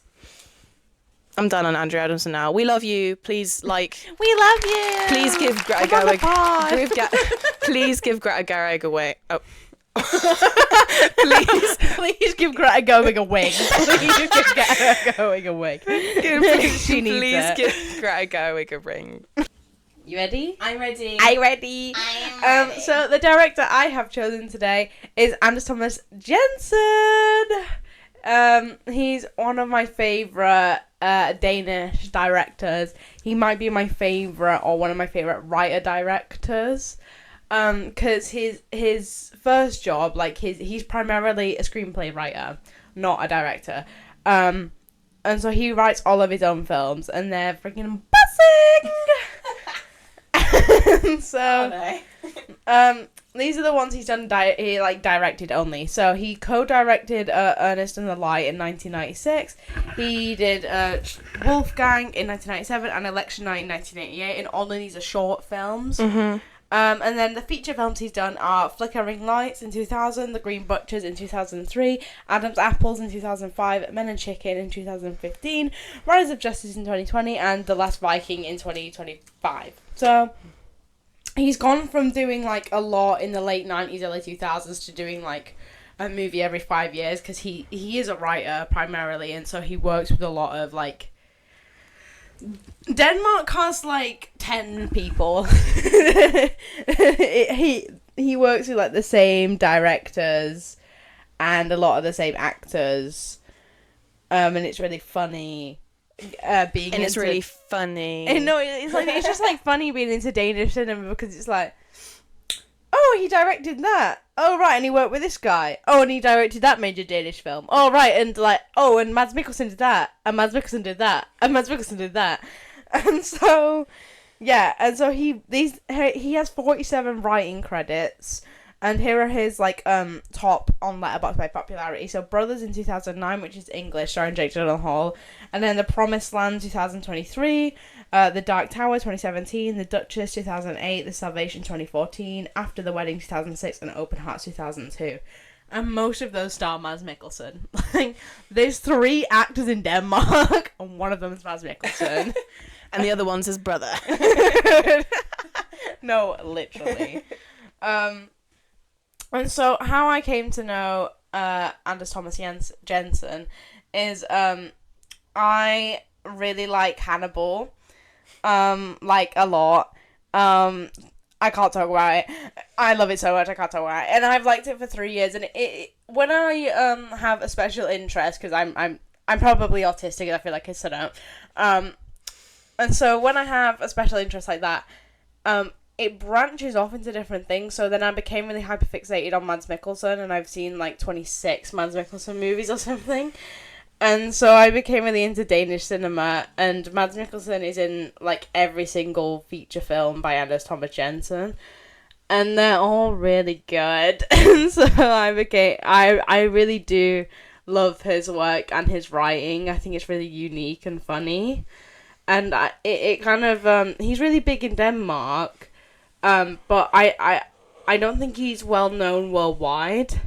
I'm done on Andrew Adamson now. We love you. Please, like... We love you! Please give Greta Gerwig... Please give Greta Gerwig away. Oh. Please give Greta Gerwig a wig. Please give Greta Gerwig a wig. She needs it. Give Greta Gerwig a ring. You ready? I'm ready. I'm ready. So the director I have chosen today is Anders Thomas Jensen. He's one of my favourite Danish directors. He might be my favourite or one of my favourite writer-directors. Because his first job, like he's primarily a screenplay writer, not a director. And so he writes all of his own films, and they're freaking buzzing. So, these are the ones he's done. He directed only. So he co-directed Ernest and the Light in 1996. He did Wolfgang in 1997 and Election Night in 1988. And all of these are short films. Mm-hmm. And then the feature films he's done are Flickering Lights in 2000, The Green Butchers in 2003, Adam's Apples in 2005, Men and Chicken in 2015, Riders of Justice in 2020, and The Last Viking in 2025. So he's gone from doing like a lot in the late 90s, early 2000s to doing like a movie every 5 years, because he is a writer primarily, and so he works with a lot of like... Denmark has like 10 people. He works with like the same directors and a lot of the same actors, and it's really funny being. And it's really funny. And no, it's just like funny being into Danish cinema, because it's like, oh, he directed that. Oh, right, and he worked with this guy. Oh, and he directed that major Danish film. Oh, right, and like, oh, and Mads Mikkelsen did that. And Mads Mikkelsen did that. And Mads Mikkelsen did that. And so, yeah, and so he has 47 writing credits. And here are his, like, top on Letterboxd by popularity. So, Brothers in 2009, which is English, starring Jake Gyllenhaal. And then The Promised Land 2023. The Dark Tower 2017, The Duchess 2008, The Salvation 2014, After the Wedding 2006, and Open Hearts 2002. And most of those star Mads Mikkelsen. Like, there's 3 actors in Denmark, and one of them is Mads Mikkelsen. And the other one's his brother. No, literally. And so how I came to know Anders Thomas Jensen is I really like Hannibal. Like a lot. I can't talk about it. I love it so much, I can't talk about it. And I've liked it for 3 years, and it when I have a special interest, because I'm probably autistic and I feel like I sit out. And so when I have a special interest like that, it branches off into different things. So then I became really hyperfixated on Mads Mikkelsen, and I've seen like 26 Mads Mikkelsen movies or something. And so I became really into Danish cinema, and Mads Mikkelsen is in like every single feature film by Anders Thomas Jensen, and they're all really good. And so I really do love his work and his writing. I think it's really unique and funny, and it kind of he's really big in Denmark, but I don't think he's well known worldwide.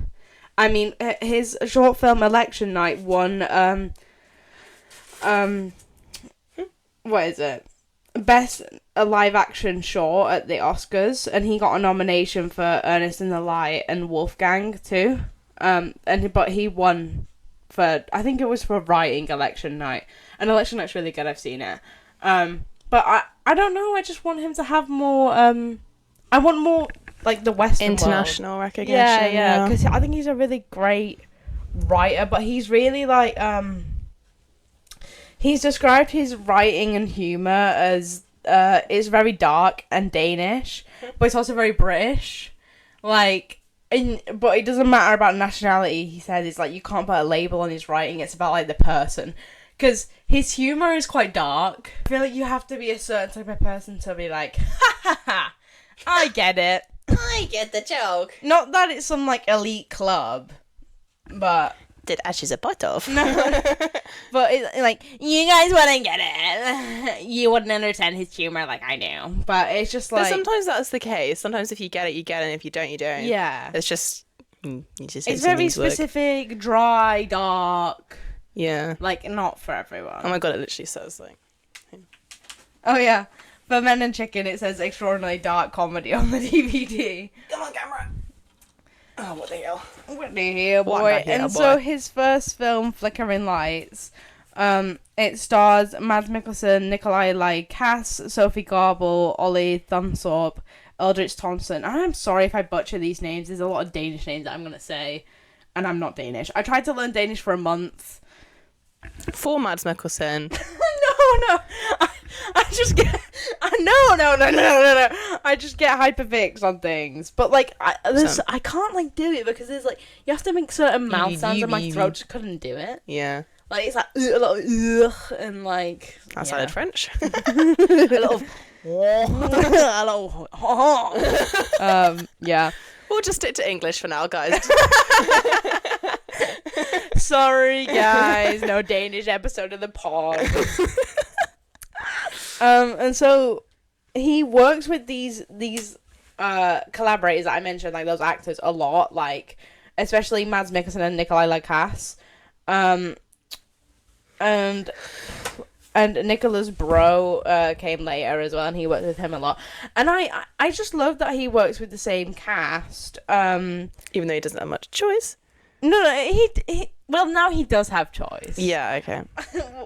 I mean, his short film Election Night won, what is it? Best live action short at the Oscars, and he got a nomination for Ernest and the Light and Wolfgang too. But he won for, I think it was for writing Election Night. And Election Night's really good, I've seen it. But I don't know, I just want him to have more, I want more, like, the Western international world. recognition. Yeah, because I think he's a really great writer, but he's really, like, he's described his writing and humour as, it's very dark and Danish, but it's also very British. Like, but it doesn't matter about nationality, he said. It's like, you can't put a label on his writing, it's about, like, the person. because his humor is quite dark. I feel like you have to be a certain type of person to be like, ha ha ha, I get it. I get the joke. Not that it's some like elite club, but Did Ashes a bite off? no. But it's like, you guys wouldn't get it. You wouldn't understand his humor like I do. But it's just But like, sometimes that's the case. Sometimes if you get it, you get it. And if you don't, you don't. yeah, It's just you just. it's very specific, dry, dark. Yeah. Like, not for Oh everyone. my god! It literally says like. Oh yeah, for Men and Chicken, it says extraordinarily dark comedy on the DVD. Come on, camera. Oh, what the hell? What the hell, boy? What the hell, And so boy? his first film, Flickering Lights, it stars Mads Mikkelsen, Nikolai Lai-Cass, Sophie Garbel, Ollie Thumthorpe, Eldritch Thompson. I'm sorry if I butcher these names. There's a lot of Danish names that I'm going to say, and I'm not Danish. I tried to learn Danish for a month. For Mads Mikkelsen. No. I just get... No. I just get hyperfixed on things. But, like, I can't, like, do it because there's, like... You have to make certain mouth sounds and my throat just couldn't do it. Yeah. Like, it's like... Ugh, and, like... That sounded French. A little... yeah. We'll just stick to English for now, guys. Sorry, guys. No Danish episode of the pod. And so he works with these collaborators that I mentioned, like those actors, a lot, like especially Mads Mikkelsen and Nikolai Lai-Cass, and Nicholas Bro came later as well, and he worked with him a lot. And I just love that he works with the same cast. Even though he doesn't have much choice. No, he well, now he does have choice. Yeah, okay.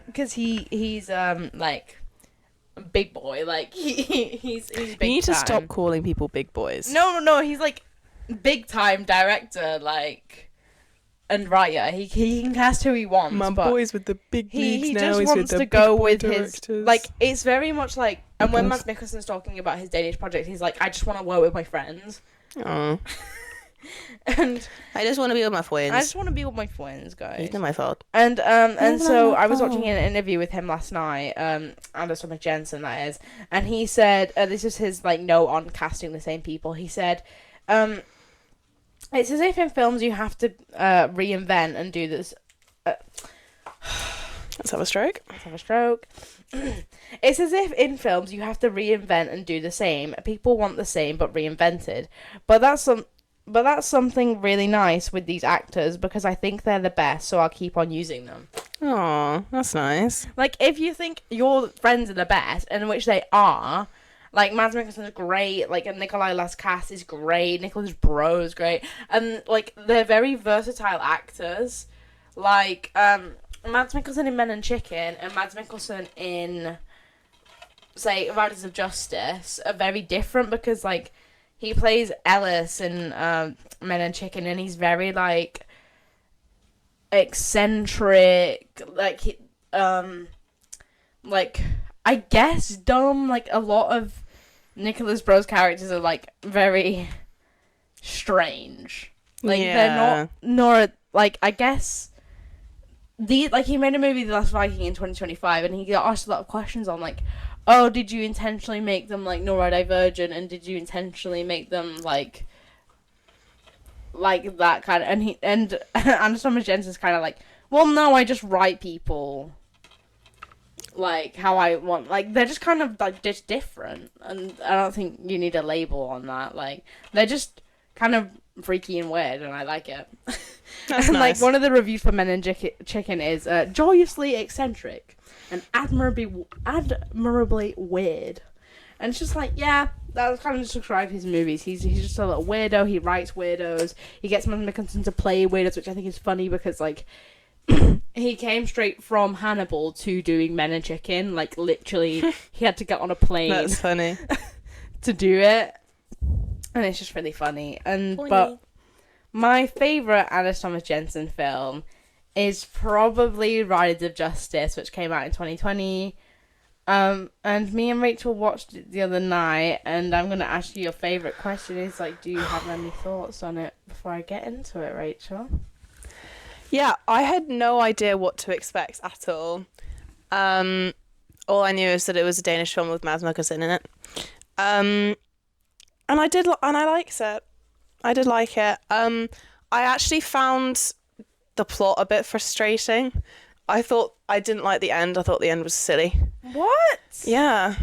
Because he's like big boy, like he's big You need to time. stop calling people big boys. No, he's like big time director, like, and writer. He can cast who he wants. My but boys with the big leagues he now. just He's wants with the to go big boy with directors. his, like, it's very much like, and when Mads Mikkelsen's talking about his Danish project, he's like, I just want to work with my friends. Oh. And I just want to be with my I friends. just want to be with my friends, guys. It's not my fault. And It's so not my I was fault. watching an interview with him last night, Anderson with Jenson, that is, and he said, this is his like note on casting the same people. He said, it's as if in films you have to reinvent and do this. Let's have a stroke. Let's have a stroke. It's as if in films you have to reinvent and do the same. People want the same but reinvented. But that's something really nice with these actors because I think they're the best, so I'll keep on using them. Oh, that's nice. Like, if you think your friends are the best, and in which they are, like, Mads Mikkelsen's great, like, and Nikolai Lai-Cass is great, Nicholas Bro is great, and, like, they're very versatile actors. Like, Mads Mikkelsen in Men and Chicken and Mads Mikkelsen in, say, Riders of Justice are very different because, like, he plays Ellis in Men and Chicken, and he's very, like, eccentric, like, like, I guess dumb. Like, a lot of Nicholas Bro's characters are, like, very strange. Like, they're not, nor, like, I guess, like, he made a movie, The Last Viking, in 2025, and he got asked a lot of questions on, like, oh, did you intentionally make them, like, neurodivergent, and did you intentionally make them, like that kind of, and Anderson Jenson's kind of like, well, no, I just write people like how I want, like, they're just kind of, like, just different, and I don't think you need a label on that, like, they're just kind of freaky and weird, and I like it. That's and, nice. like, one of the reviews for Men and Chicken is, joyously eccentric and admirably weird. And it's just like, yeah, that kind of just describes his movies. He's just a little weirdo. He writes weirdos. He gets Mads Mikkelsen to play weirdos, which I think is funny because, like, he came straight from Hannibal to doing Men and Chicken. Like, literally, he had to get on a plane That's funny. to do it. And it's just really funny. But my favourite Anders Thomas Jensen film is probably Riders of Justice, which came out in 2020. And me and Rachel watched it the other night, and I'm going to ask you your favourite question is, like, do you have any thoughts on it before I get into it, Rachel? Yeah, I had no idea what to expect at all. All I knew is that it was a Danish film with Mads Mikkelsen in it. And I liked it. I did like it. I actually found the plot a bit frustrating. I didn't like the end. I thought the end was silly. What? Yeah.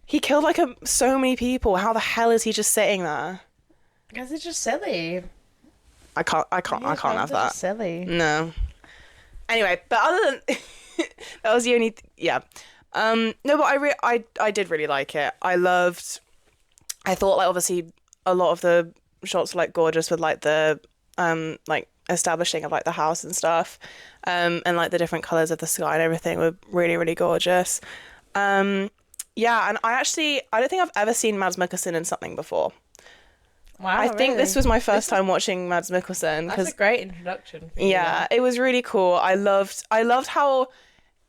He killed like so many people. How the hell is he just sitting there? I guess it's just silly. I can't have that. Silly. No. Anyway, but other than that was the only no, but I did really like it. I thought like obviously a lot of the shots were like gorgeous with like the like establishing of like the house and stuff, and like the different colors of the sky and everything were really, really gorgeous. Yeah, and I don't think I've ever seen Mads Mikkelsen in something before. Wow, I think this was my first time watching Mads Mikkelsen. That's a great introduction. Yeah, it was really cool. I loved how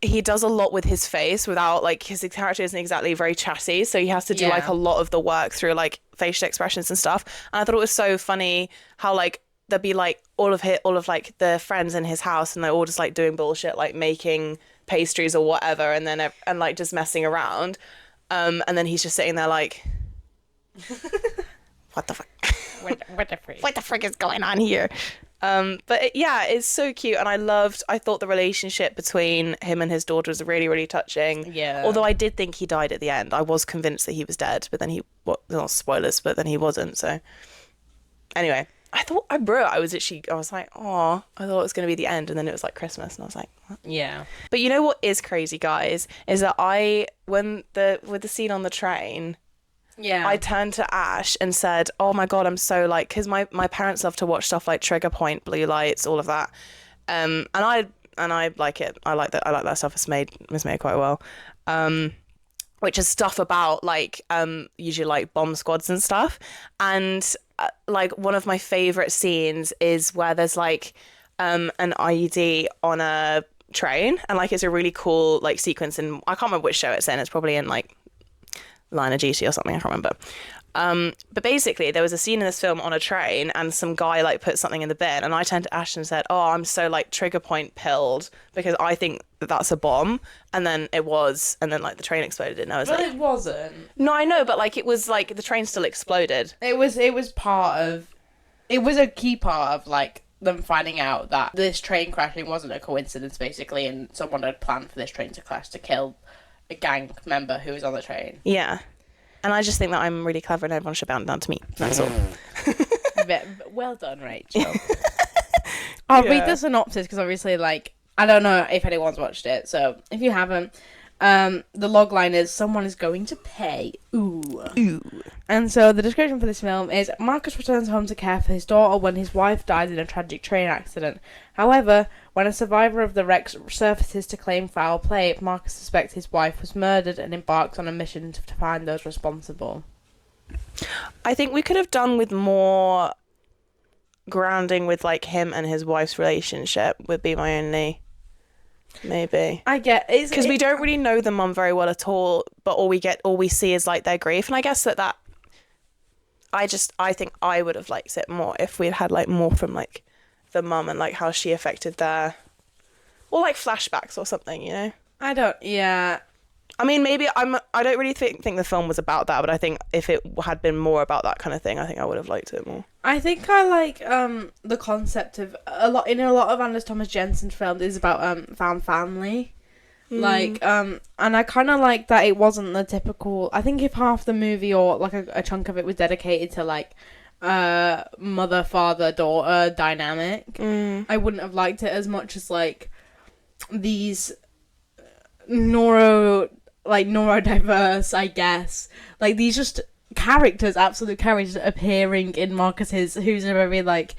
he does a lot with his face without like his character isn't exactly very chatty, so he has to do like a lot of the work through like facial expressions and stuff. And I thought it was so funny how like there'd be like all of like the friends in his house and they're all just like doing bullshit, like making pastries or whatever, and then and like just messing around, and then he's just sitting there like what the fuck? What the frick is going on here? But it's so cute, and I thought the relationship between him and his daughter was really, really touching. Yeah. Although I did think he died at the end. I was convinced that he was dead, but then not spoilers, but then he wasn't. So anyway, I was like, oh, I thought it was going to be the end, and then it was like Christmas, and I was like, what? Yeah. But you know what is crazy, guys, is that with the scene on the train. Yeah. I turned to Ash and said, oh my God, I'm so like, because my parents love to watch stuff like Trigger Point, Blue Lights, all of that. And I like it. I like that stuff. It's made quite well. Which is stuff about like, usually like bomb squads and stuff. And like one of my favorite scenes is where there's like, an IED on a train. And like, it's a really cool like sequence. And I can't remember which show it's in. It's probably in like Line of Duty or something, I can't remember. But basically there was a scene in this film on a train and some guy like put something in the bin, and I turned to Ash and said, oh, I'm so like Trigger Point pilled because I think that's a bomb. And then it was, and then like the train exploded, and I was But like, it wasn't. no, I know, but like it was like the train still exploded. It was a key part of like them finding out that this train crashing wasn't a coincidence basically, and someone had planned for this train to crash to kill a gang member who was on the train. Yeah. And I just think that I'm really clever and everyone should bow down to me. That's all. Well done, Rachel. I'll read the synopsis because obviously, like, I don't know if anyone's watched it, so if you haven't, the logline is someone is going to pay. Ooh. And so the description for this film is Marcus returns home to care for his daughter when his wife dies in a tragic train accident. However, when a survivor of the wreck surfaces to claim foul play, Marcus suspects his wife was murdered and embarks on a mission to find those responsible. I think we could have done with more grounding with like him and his wife's relationship would be my only maybe. I get it because we don't really know the mum very well at all, but all we see is like their grief, and I guess that I think I would have liked it more if we'd had like more from like the mum and like how she affected their, or like flashbacks or something, you know. I mean, maybe I don't really think the film was about that, but I think if it had been more about that kind of thing, I think I would have liked it more. I think I like the concept of a lot of Anders Thomas Jensen films is about found family. Like and I kind of like that it wasn't the typical. I think if half the movie or like a chunk of it was dedicated to like mother father daughter dynamic, I wouldn't have liked it as much as like these neurodiverse, I guess, like these just absolute characters appearing in Marcus's, who's a very like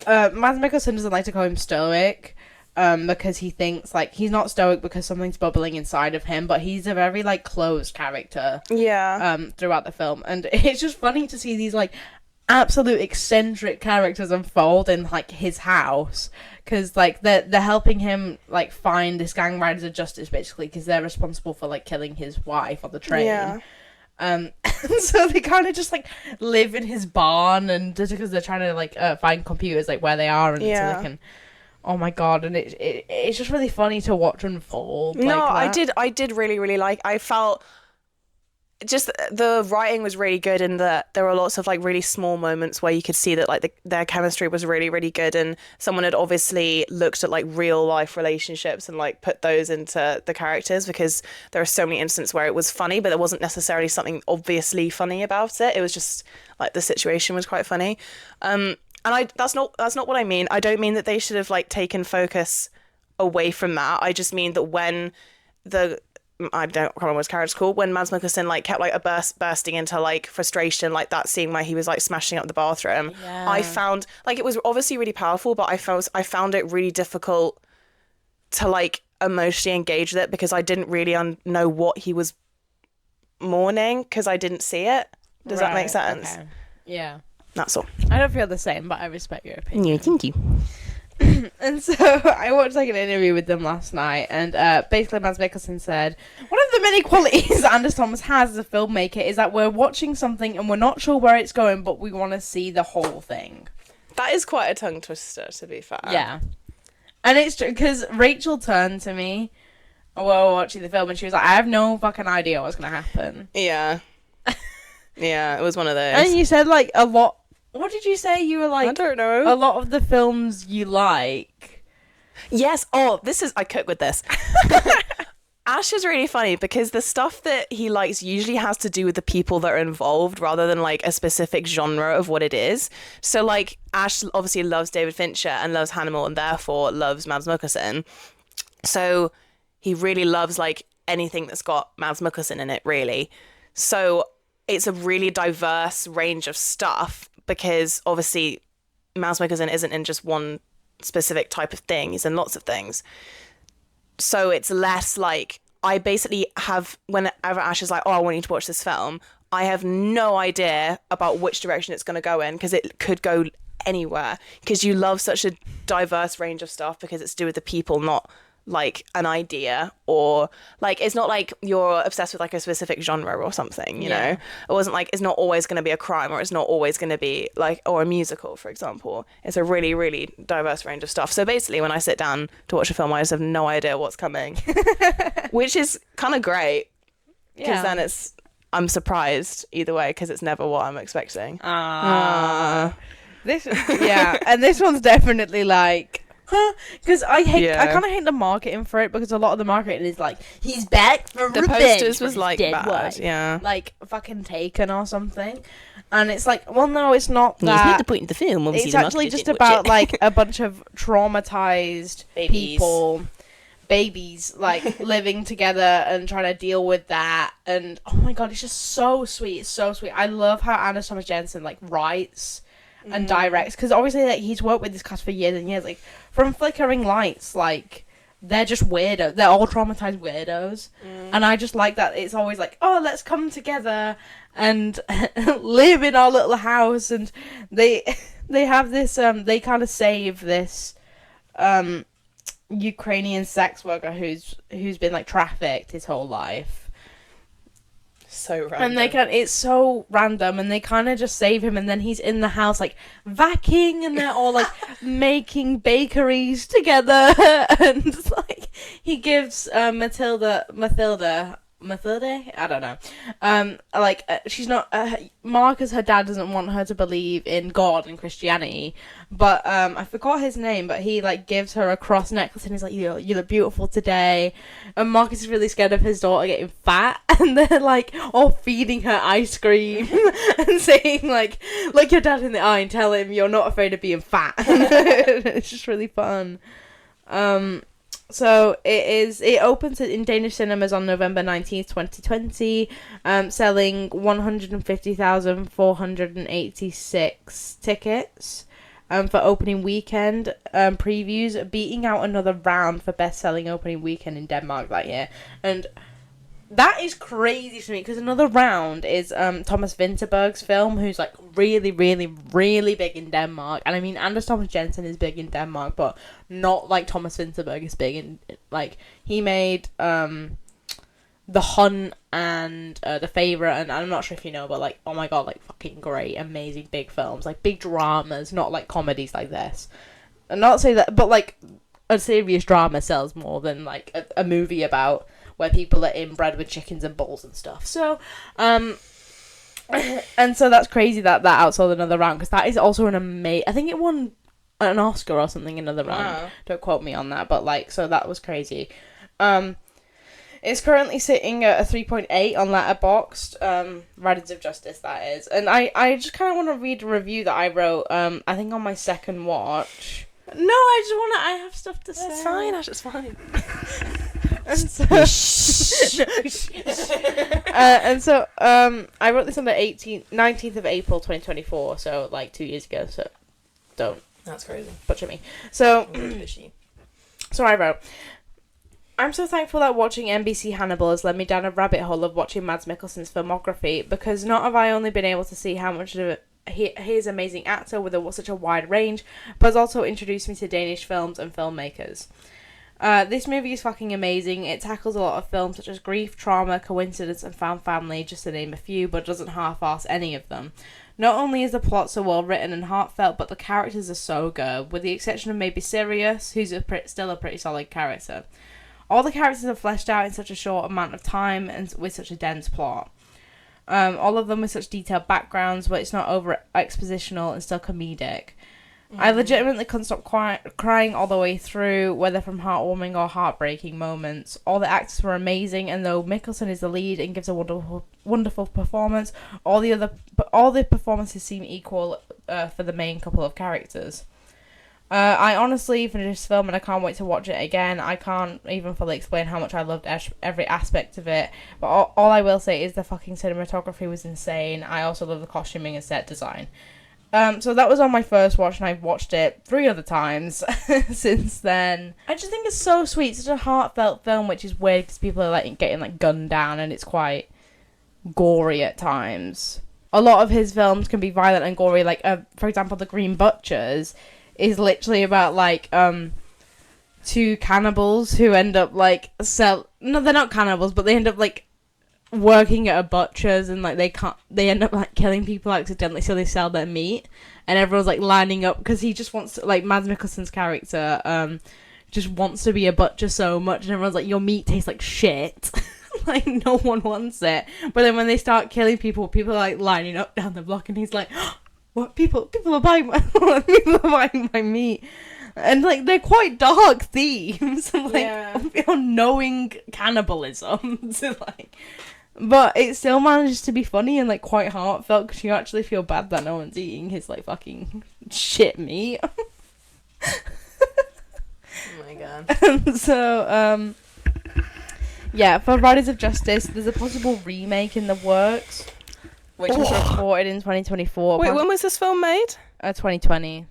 Mads Mikkelsen doesn't like to call him stoic, because he thinks like he's not stoic because something's bubbling inside of him, but he's a very like closed character throughout the film, and it's just funny to see these like absolute eccentric characters unfold in like his house, because like they're helping him like find this gang riders of justice basically, because they're responsible for like killing his wife on the train. And so they kind of just like live in his barn, and just because they're trying to like find computers like where they are, and so they can oh my god, and it's just really funny to watch unfold. No, like that. I did really, really like. I felt just the writing was really good, and that there were lots of like really small moments where you could see that like their chemistry was really, really good, and someone had obviously looked at like real life relationships and like put those into the characters, because there are so many instances where it was funny, but there wasn't necessarily something obviously funny about it. It was just like the situation was quite funny. And that's not what I mean. I don't mean that they should have like taken focus away from that. I just mean that when I can't remember what his character's called, when Mads Mikkelsen like kept like bursting into like frustration, like that scene where he was like smashing up the bathroom. Yeah. I found like it was obviously really powerful, but I found it really difficult to like emotionally engage with it, because I didn't really know what he was mourning, because I didn't see it. Does that make sense? Okay. Yeah. That's all. I don't feel the same, but I respect your opinion. Yeah, thank you. And so I watched like an interview with them last night, and basically Mads Mikkelsen said one of the many qualities that Anders Thomas has as a filmmaker is that we're watching something and we're not sure where it's going, but we want to see the whole thing. That is quite a tongue twister, to be fair. Yeah, and it's true, because Rachel turned to me while watching the film and she was like, I have no fucking idea what's gonna happen. Yeah. Yeah, it was one of those. And you said like a lot. What did you say? You were like, I don't know. a lot of the films you like. Yes. Oh, I cook with this. Ash is really funny because the stuff that he likes usually has to do with the people that are involved rather than like a specific genre of what it is. So like Ash obviously loves David Fincher and loves Hannibal and therefore loves Mads Mikkelsen. So he really loves like anything that's got Mads Mikkelsen in it, really. So it's a really diverse range of stuff, because obviously Mads Mikkelsen isn't in just one specific type of thing. He's in lots of things. So it's less like, I basically have, whenever Ash is like, oh, I want you to watch this film, I have no idea about which direction it's going to go in, because it could go anywhere, because you love such a diverse range of stuff, because it's to do with the people, not like an idea, or like it's not like you're obsessed with like a specific genre or something, you know. It wasn't like it's not always going to be a crime, or it's not always going to be like, or a musical, for example. It's a really, really diverse range of stuff. So basically when I sit down to watch a film, I just have no idea what's coming. Which is kind of great, because then I'm surprised either way, because it's never what I'm expecting. This and this one's definitely like, because I kind of hate the marketing for it, because a lot of the marketing is like, he's back for the revenge posters for was his like dead bad, wife. Like fucking Taken or something, and it's like, well, no, it's not that. It's not the point of the film. Obviously, it's actually just about like a bunch of traumatized babies like living together and trying to deal with that. And oh my god, it's just so sweet. It's so sweet. I love how Anders Thomas Jensen like writes and directs, because obviously like he's worked with this cast for years and years, like from Flickering Lights, like they're just weirdo, they're all traumatized weirdos, and I just like that it's always like, oh, let's come together and live in our little house. And they have this they kind of save this Ukrainian sex worker who's been like trafficked his whole life. So random. And it's so random, and they kind of just save him, and then he's in the house like vacuuming, and they're all like making bakeries together, and like he gives Matilda, I don't know, she's not Marcus, her dad doesn't want her to believe in God and Christianity, but I forgot his name, but he like gives her a cross necklace, and he's like, you look beautiful today. And Marcus is really scared of his daughter getting fat, and they're like all feeding her ice cream and saying like, look your dad in the eye and tell him you're not afraid of being fat. It's just really fun. So it opens in Danish cinemas on November 19th, 2020, selling 150,486 tickets for opening weekend previews, beating out Another Round for best-selling opening weekend in Denmark that year. And that is crazy to me, because Another Round is Thomas Vinterberg's film, who's like really, really, really big in Denmark. And I mean, Anders Thomas Jensen is big in Denmark, but not like Thomas Vinterberg is big in, like, he made The Hunt and The Favourite, and I'm not sure if you know, but like, oh my god, like fucking great, amazing big films, like big dramas, not like comedies like this. And not say that, but like a serious drama sells more than like a movie about where people are inbred with chickens and bulls and stuff. So, and so that's crazy that outsold Another Round, because that is also an amazing. I think it won an Oscar or something in Another Round. Wow. Don't quote me on that, but like, so that was crazy. It's currently sitting at a 3.8 on Letterboxd. Riders of Justice, that is. And I just kind of want to read a review that I wrote, I think on my second watch. No, I have stuff to say. It's fine, Ash, it's fine. And so, I wrote this on the 19th of April 2024, so like 2 years ago, so don't That's crazy. butcher me. So, Fishy. so I wrote, I'm so thankful that watching NBC Hannibal has led me down a rabbit hole of watching Mads Mikkelsen's filmography, because not have I only been able to see how much of he is an amazing actor with such a wide range, but has also introduced me to Danish films and filmmakers. This movie is fucking amazing. It tackles a lot of films such as grief, trauma, coincidence, and found family, just to name a few, but doesn't half-ass any of them. Not only is the plot so well written and heartfelt, but the characters are so good, with the exception of maybe Sirius, who's still a pretty solid character. All the characters are fleshed out in such a short amount of time and with such a dense plot. All of them with such detailed backgrounds, but it's not over expositional and still comedic. I legitimately couldn't stop crying all the way through, whether from heartwarming or heartbreaking moments. All the actors were amazing, and though Mikkelsen is the lead and gives a wonderful performance, all the performances seem equal for the main couple of characters. I honestly finished this film and I can't wait to watch it again. I can't even fully explain how much I loved every aspect of it, but all I will say is the fucking cinematography was insane. I also love the costuming and set design. So that was on my first watch, and I've watched it 3 other times since then. I just think it's so sweet, such a heartfelt film, which is weird because people are like getting like gunned down, and it's quite gory at times. A lot of his films can be violent and gory, like for example, The Green Butchers is literally about like 2 cannibals who end up like no, they're not cannibals, but they end up like working at a butcher's, and like they end up like killing people accidentally, so they sell their meat, and everyone's like lining up because he just wants to, like, Mads Mikkelsen's character just wants to be a butcher so much, and everyone's like, your meat tastes like shit. Like, no one wants it. But then when they start killing people are like lining up down the block, and he's like, what, people are buying my meat. And like, they're quite dark themes of like knowing cannibalism. So, like, but it still manages to be funny and like quite heartfelt, because you actually feel bad that no one's eating his like fucking shit meat. Oh my god. And so yeah, for Riders of Justice, there's a possible remake in the works, which was reported in 2024. Wait, when was this film made? 2020.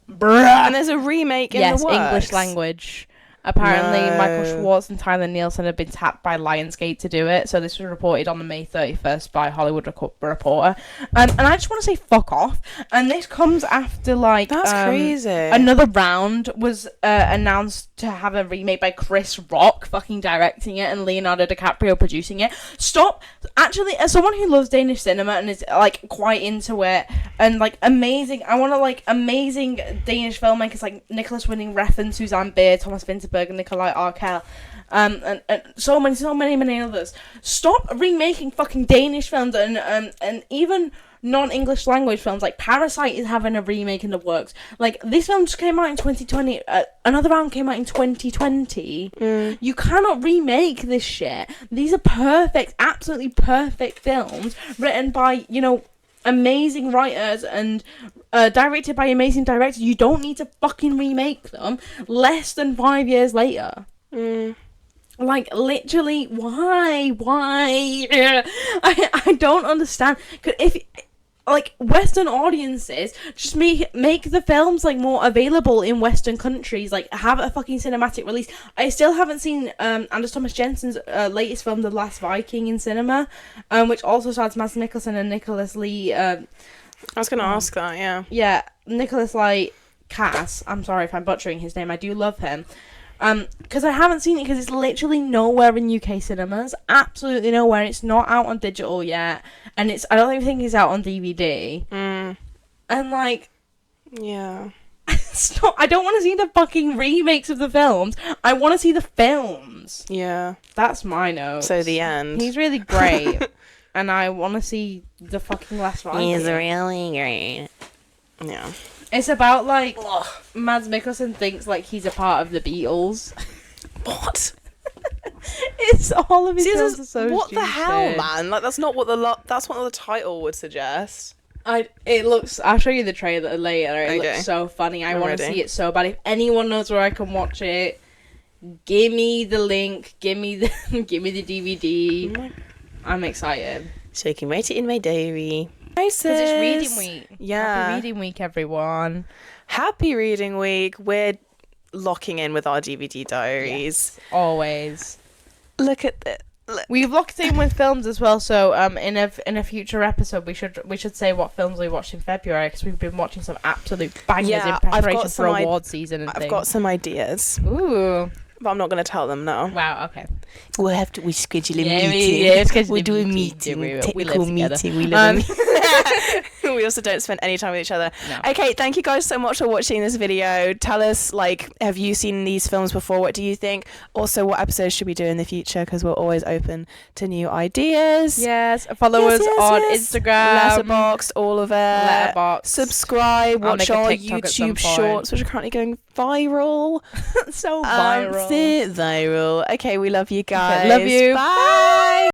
And there's a remake in the works? Yes, English language. Apparently, No. Michael Schwartz and Tyler Nielsen have been tapped by Lionsgate to do it. So this was reported on the May 31st by Hollywood Reporter. And I just want to say fuck off. And this comes after, like... That's crazy. Another Round was announced to have a remake by Chris Rock fucking directing it and Leonardo DiCaprio producing it. Stop. Actually, as someone who loves Danish cinema and is, like, quite into it and, like, amazing... I want to, like, amazing Danish filmmakers like Nicholas Winding Refn, Suzanne Beer, Thomas Vinterberg, and Nikolai Arkell, and so many others. Stop remaking fucking Danish films and even non-English language films. Like Parasite is having a remake in the works. Like, this film just came out in 2020. Another Round came out in 2020. You cannot remake this shit. These are perfect, absolutely perfect films written by, you know, amazing writers and directed by amazing directors. You don't need to fucking remake them less than 5 years later. Like, literally, why I don't understand. 'Cause if like Western audiences just make the films like more available in Western countries, like have a fucking cinematic release. I still haven't seen Anders Thomas Jensen's latest film, The Last Viking, in cinema, which also stars Mads Mikkelsen and Nicholas Lee. I was gonna ask that. Yeah, Nicholas Lee Cass. I'm sorry if I'm butchering his name. I do love him. Because I haven't seen it, because it's literally nowhere in UK cinemas, absolutely nowhere, and it's not out on digital yet, and I don't even think it's out on DVD. And like, Yeah. Stop. I don't want to see the fucking remakes of the films. I want to see the films. Yeah. That's my note. So the end. He's really great. And I want to see the fucking Last Viking. He's really great. Yeah. It's about, like, Mads Mikkelsen thinks, like, he's a part of the Beatles. What? It's all of his films are so what stupid. the hell, man? Like, that's not what that's what the title would suggest. I'll show you the trailer later. It looks so funny. I want to see it so bad. If anyone knows where I can watch it, give me the link. Give me the DVD. I'm excited. So you can write it in my diary. Because it's reading week. Yeah. Happy reading week, everyone. Happy reading week. We're locking in with our DVD diaries. Yes, always. Look at this. We've locked in with films as well, so in a future episode we should say what films we watched in February, because we've been watching some absolute bangers in preparation for award season and things. I've got some ideas. Ooh. But I'm not going to tell them now. Wow, okay. We schedule a meeting. We do a meeting. Technical meeting. We We also don't spend any time with each other. No. Okay, thank you guys so much for watching this video. Tell us, like, have you seen these films before? What do you think? Also, what episodes should we do in the future? Because we're always open to new ideas. Yes, follow us on Instagram. Letterboxd, all of it. Letterboxd. Subscribe, I'll watch make a our TikTok at some YouTube point. shorts, which are currently going viral. So viral. Viral. Okay, we love you guys. Okay, love you. Bye.